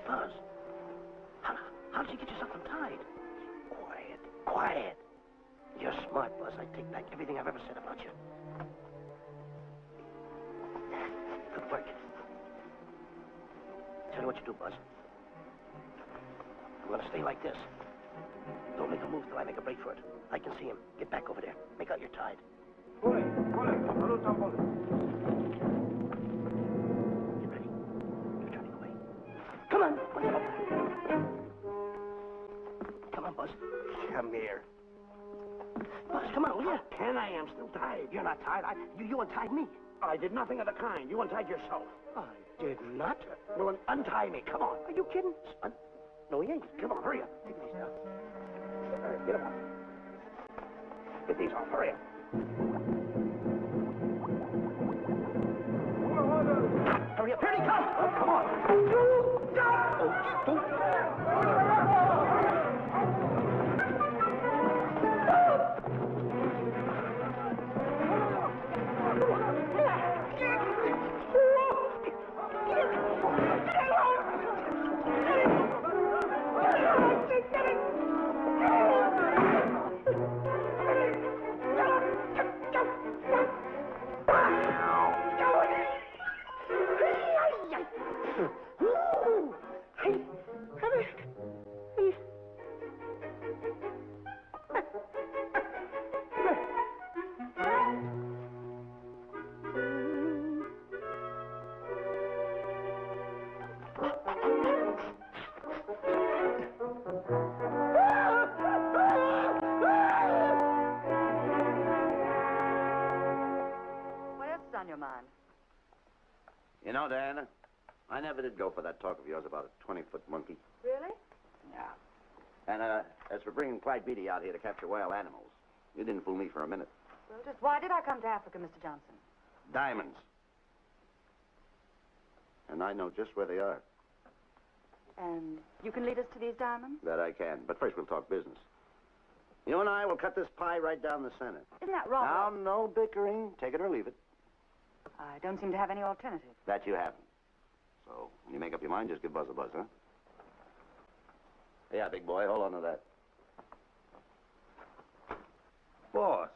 Buzz. How did you get yourself untied? Quiet. You're smart, Buzz. I take back everything I've ever said about you. Good work. Tell you what you do, Buzz. I'm gonna stay like this. Don't make a move till I make a break for it. I can see him. Get back over there. Make out you're tied. Get ready. You're turning away. Come on. Come on, Buzz. Come here. Buzz, come on, will you? Can I? I'm still tied. You're not tied. You untied me. I did nothing of the kind. You untied yourself. I did not. Well, untie me. Come on. Are you kidding? No, he ain't. Come on, hurry up. Take these now. Get them off. Get these off. Hurry up. Hurry up. Here he comes. Oh, come on. know, Diana, I never did go for that talk of yours about a 20-foot monkey. Really? Yeah. And, as for bringing Clyde Beatty out here to capture wild animals, you didn't fool me for a minute. Well, just why did I come to Africa, Mr. Johnson? Diamonds. And I know just where they are. And you can lead us to these diamonds? That I can. But first we'll talk business. You and I will cut this pie right down the center. Isn't that wrong? Now, no bickering. Take it or leave it. I don't seem to have any alternative. That you haven't. So, when you make up your mind, just give Buzz a buzz, huh? Yeah, big boy, hold on to that. Boss,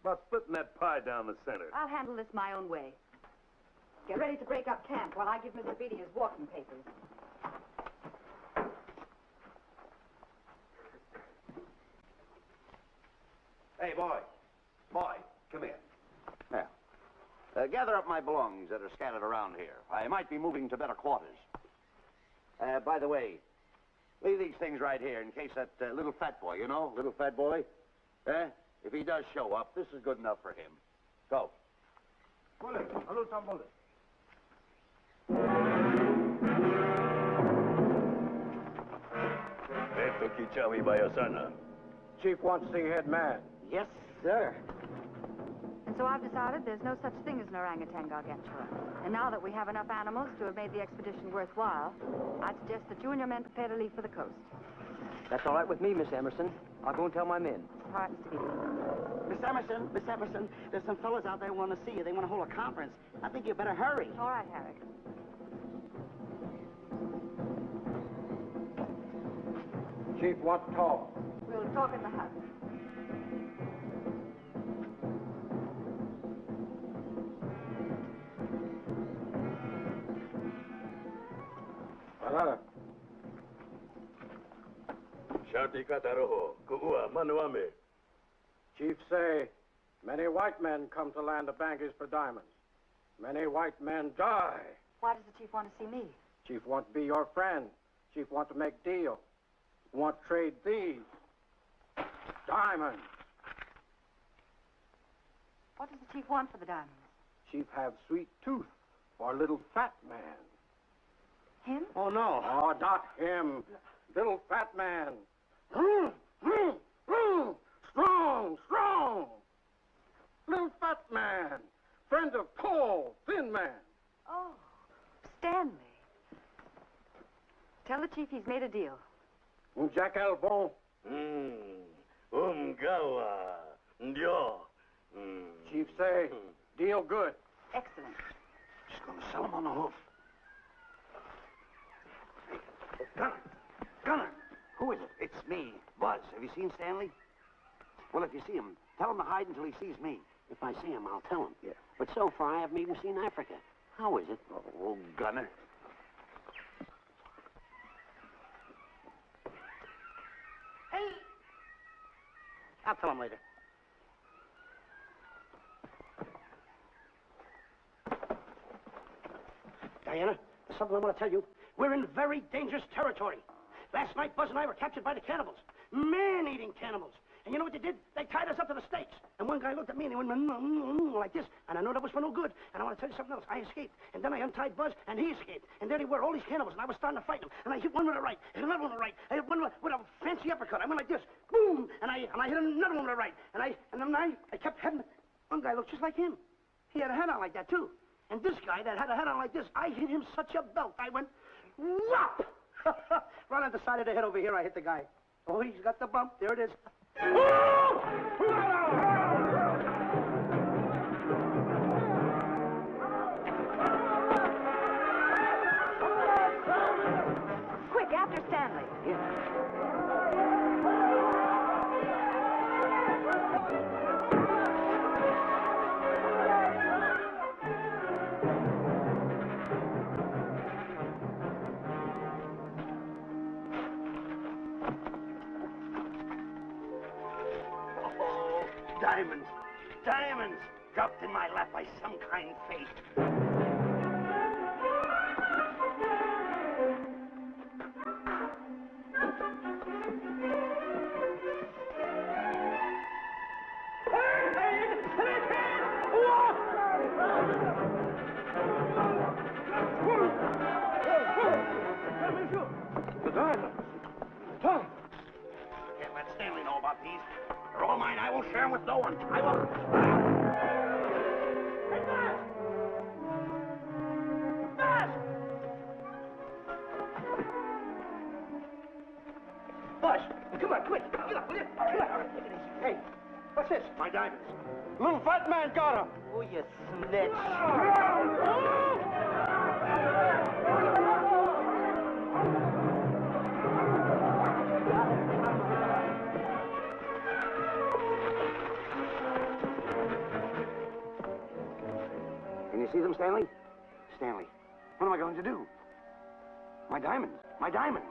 about splitting that pie down the center. I'll handle this my own way. Get ready to break up camp while I give Mr. Beatty his walking papers. Hey, boy. Boy, come here. Yeah. Gather up my belongings that are scattered around here. I might be moving to better quarters. By the way, leave these things right here in case that little fat boy, you know, little fat boy, if he does show up, this is good enough for him. Go. Esto Kichawi Bayasana. Chief wants to see head man. Yes, sir. And so I've decided there's no such thing as an orangutan gargantua. And now that we have enough animals to have made the expedition worthwhile, I'd suggest that you and your men prepare to leave for the coast. That's all right with me, Miss Emerson. I'll go and tell my men. All right, Mr. Beatty. Miss Emerson, there's some fellas out there who want to see you. They want to hold a conference. I think you better hurry. All right, Harry. Chief wants to talk. We'll talk in the hut. Shati Kataroho, Kuua, Manuame. Chief say, many white men come to land of Bangis for diamonds. Many white men die. Why does the chief want to see me? Chief want to be your friend. Chief want to make deal. Want to trade these. Diamonds. What does the chief want for the diamonds? Chief have sweet tooth for little fat man. Him? Oh, no. Oh, not him. Little fat man. Strong, strong. Little fat man. Friend of tall, thin man. Oh, Stanley. Tell the chief he's made a deal. Jack Albon. Umgawa. Ndio. Chief say, deal good. Excellent. Just gonna sell him on the hoof. Gunner! Who is it? It's me, Buzz. Have you seen Stanley? Well, if you see him, tell him to hide until he sees me. If I see him, I'll tell him. Yeah. But so far, I haven't even seen Africa. How is it? Oh, Gunner. Hey! I'll tell him later. Diana, there's something I want to tell you. We're in very dangerous territory. Last night, Buzz and I were captured by the cannibals. Man-eating cannibals. And you know what they did? They tied us up to the stakes. And one guy looked at me and he went like this. And I know that was for no good. And I want to tell you something else. I escaped. And then I untied Buzz and he escaped. And there they were, all these cannibals. And I was starting to fight them. And I hit one with the right, hit another one with the right. I hit one with a fancy uppercut. I went like this. Boom! And I hit another one with the right. And then I kept heading. One guy looked just like him. He had a hat on like that, too. And this guy that had a hat on like this, I hit him such a belt. I went, whop! Right on the side of the head over here, I hit the guy. Oh, he's got the bump. There it is. Quick, after Stanley. Diamonds! Diamonds! Dropped in my lap by some kind fate. These are all mine. I won't share them with no one. I won't. Boss, come on, quick. Get up, will you? Come on. Hey, what's this? My diamonds. Little fat man got him. Oh, you snitch. Can you see them, Stanley? Stanley, what am I going to do? My diamonds. My diamonds.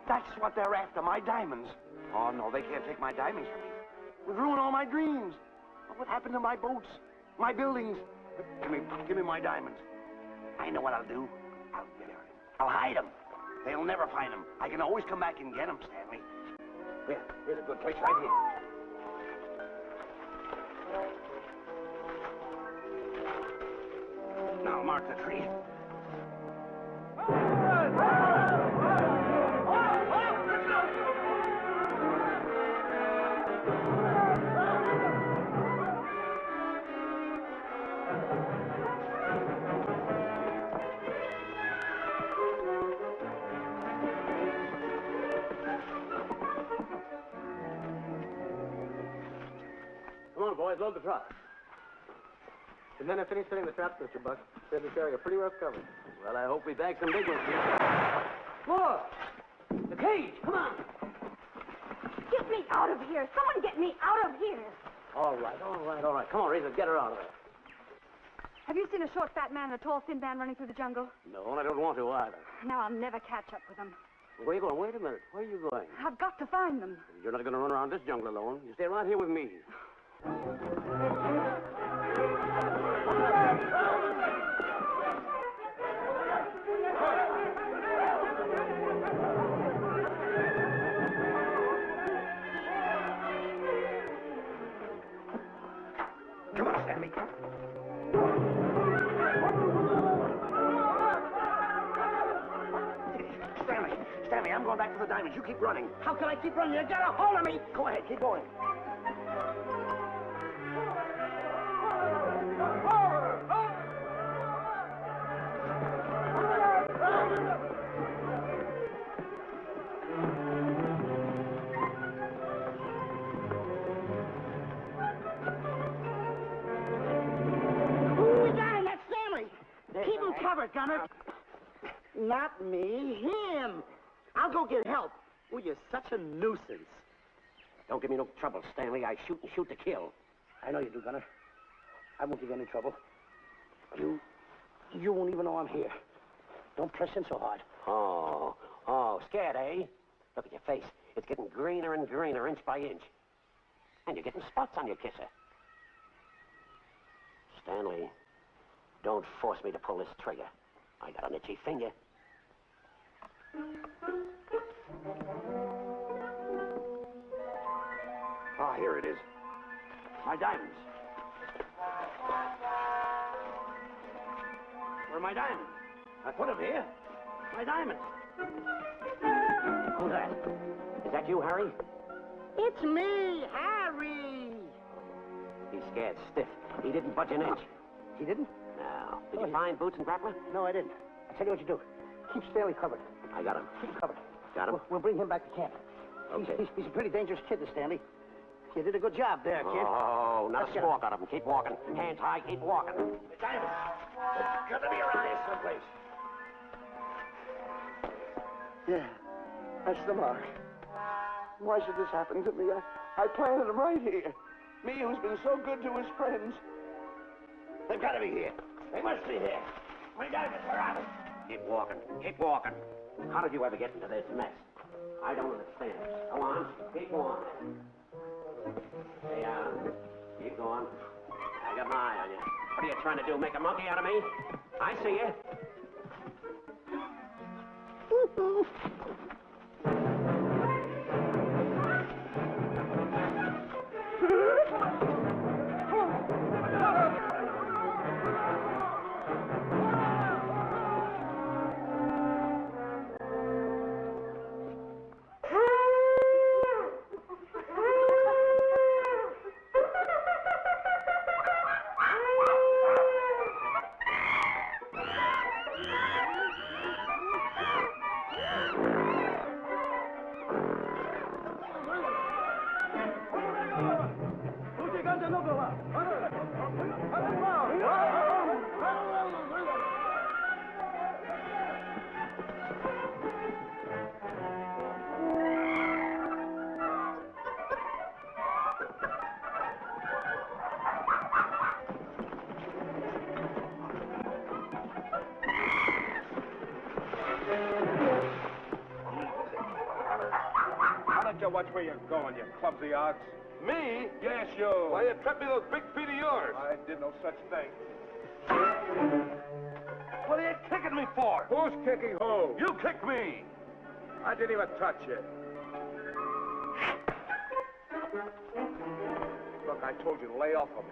That's what they're after, my diamonds. Oh, no, they can't take my diamonds from me. It would ruin all my dreams. What happened to my boats? My buildings? Give me my diamonds. I know what I'll do. I'll hide them. They'll never find them. I can always come back and get them, Stanley. Here's a good place right here. Now mark the tree. Come on, boys, load the truck. The men have finished setting the traps, Mr. Buck. Said this area pretty well covered. Well, I hope we bag some big ones here. Look! The cage, come on. Get me out of here. Someone get me out of here. All right. Come on, Razor, get her out of there. Have you seen a short, fat man and a tall, thin man running through the jungle? No, and I don't want to either. Now I'll never catch up with them. Where are you going? Wait a minute. Where are you going? I've got to find them. You're not going to run around this jungle alone. You stay right here with me. Come on, Stanley. Stanley, I'm going back to the diamonds. You keep running. How can I keep running? You got a hold of me. Go ahead, keep going. Who's that? That's Stanley. Keep him covered, Gunner. Not me, him. I'll go get help. Oh, you're such a nuisance. Don't give me no trouble, Stanley. I shoot and shoot to kill. I know you do, Gunner. I won't give you any trouble. You won't even know I'm here. Don't press in so hard. Oh, scared, eh? Look at your face. It's getting greener and greener, inch by inch. And you're getting spots on your kisser. Stanley, don't force me to pull this trigger. I got an itchy finger. Ah, here it is. My diamonds. Where are my diamonds? I put them here. My diamonds. Who's that? Is that you, Harry? It's me, Harry. He's scared stiff. He didn't budge an inch. He didn't? No. Did you find Boots and Grappler? No, I didn't. I'll tell you what you do. Keep Stanley covered. I got him. Keep him covered. Got him? We'll bring him back to camp. Okay. He's a pretty dangerous kid, this Stanley. You did a good job there, kid. Oh, not Let's a get squawk out of him. Keep walking. Hands high, keep walking. The diamonds. It's got to be around here someplace. Yeah, that's the mark. Why should this happen to me? I planted them right here. Me who's been so good to his friends. They've got to be here. They must be here. My diamonds are out. Keep walking. Keep walking. How did you ever get into this mess? I don't understand. Go on. Keep going. Stay down. Keep going. I got my eye on you. What are you trying to do? Make a monkey out of me? I see you. watch where you're going, you clumsy ox. Me? Yes, you. Why, you tripped me those big feet of yours. I did no such thing. What are you kicking me for? Who's kicking who? You kicked me. I didn't even touch you. Look, I told you to lay off of me.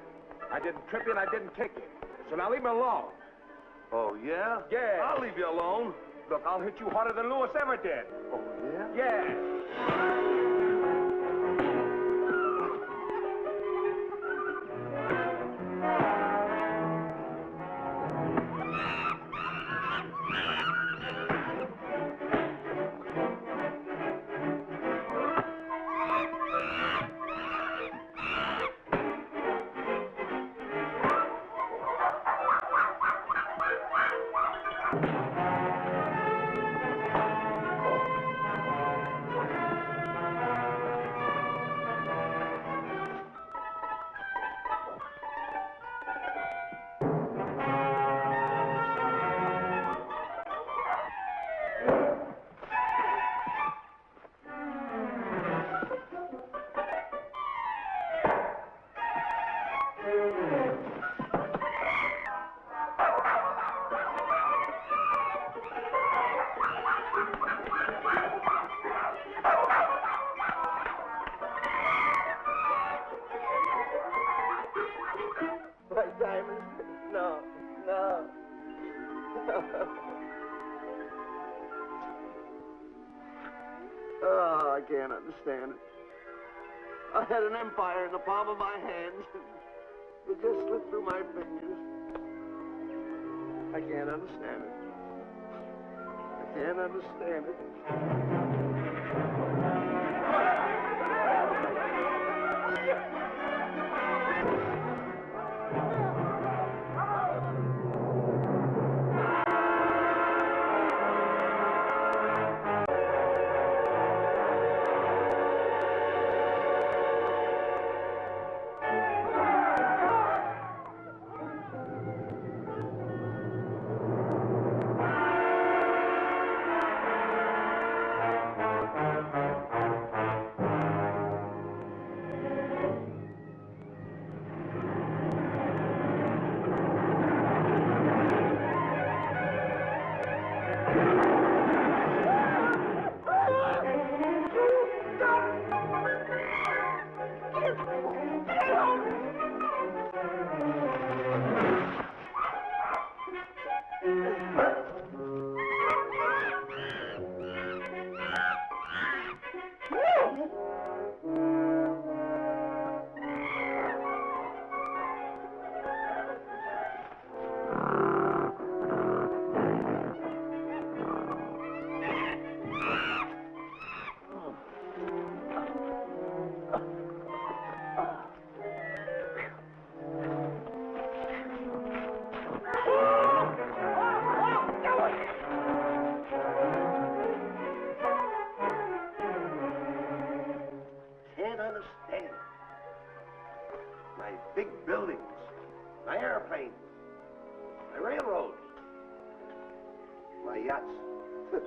I didn't trip you and I didn't kick you. So now leave me alone. Oh, yeah? Yeah. I'll leave you alone. Look, I'll hit you harder than Lewis ever did. Oh, yeah? Yeah. My diamonds. No, no. Oh, I can't understand it. I had an empire in the palm of my hands. It just slipped through my fingers. I can't understand it. I can't understand it. Can't understand it. My big buildings, my airplanes, my railroads, my yachts. I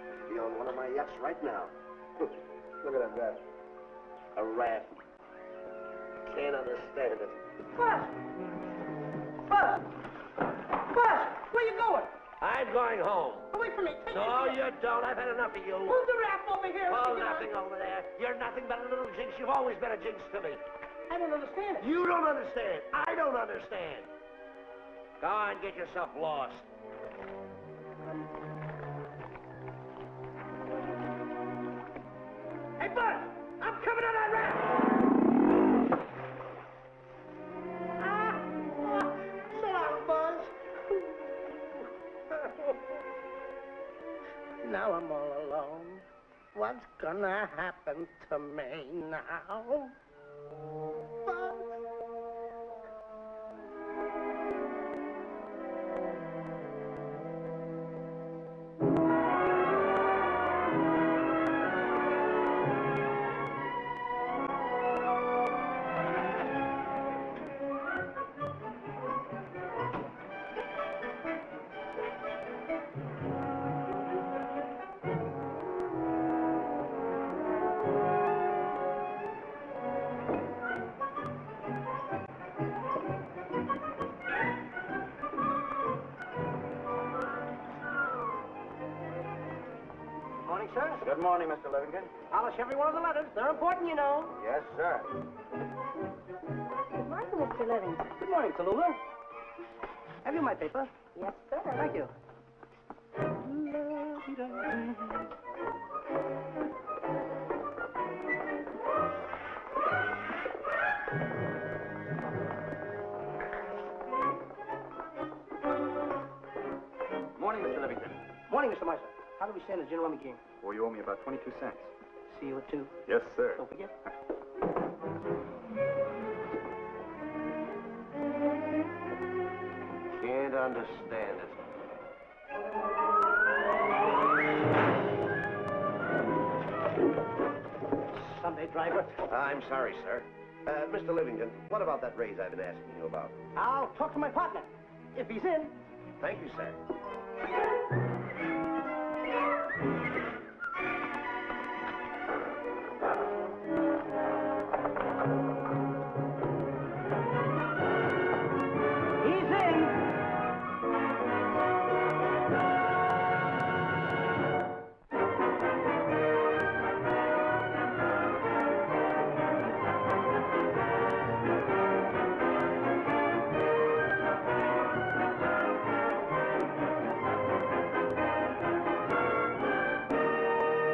should be on one of my yachts right now. Look at that. A raft. Can't understand it. Buzz! Buzz! Buzz! Where you going? I'm going home. Away from me. Take No, me. you don't. I've had enough of you. Move the raft over here. Oh, nothing over there. You're nothing but a little jinx. You've always been a jinx to me. I don't understand it. You don't understand. I don't understand. Go on, get yourself lost. Hey, Buzz! I'm coming on that raft! So long, Buzz. Now I'm all alone. What's gonna happen to me now? Buzz? sir. Good morning, Mr. Livingston. Polish every one of the letters. They're important, you know. Yes, sir. Good morning, Mr. Livingston. Good morning, Tallulah. Have you my paper? Yes, sir. Thank you. Morning, Mr. Livingston. Morning, Mr. Mercer. How do we stand the gin rummy game? Well, you owe me about 22 cents. See you at 2. Yes, sir. Don't forget. Can't understand it. Sunday driver. I'm sorry, sir. Mr. Livingston, what about that raise I've been asking you about? I'll talk to my partner. If he's in. Thank you, sir.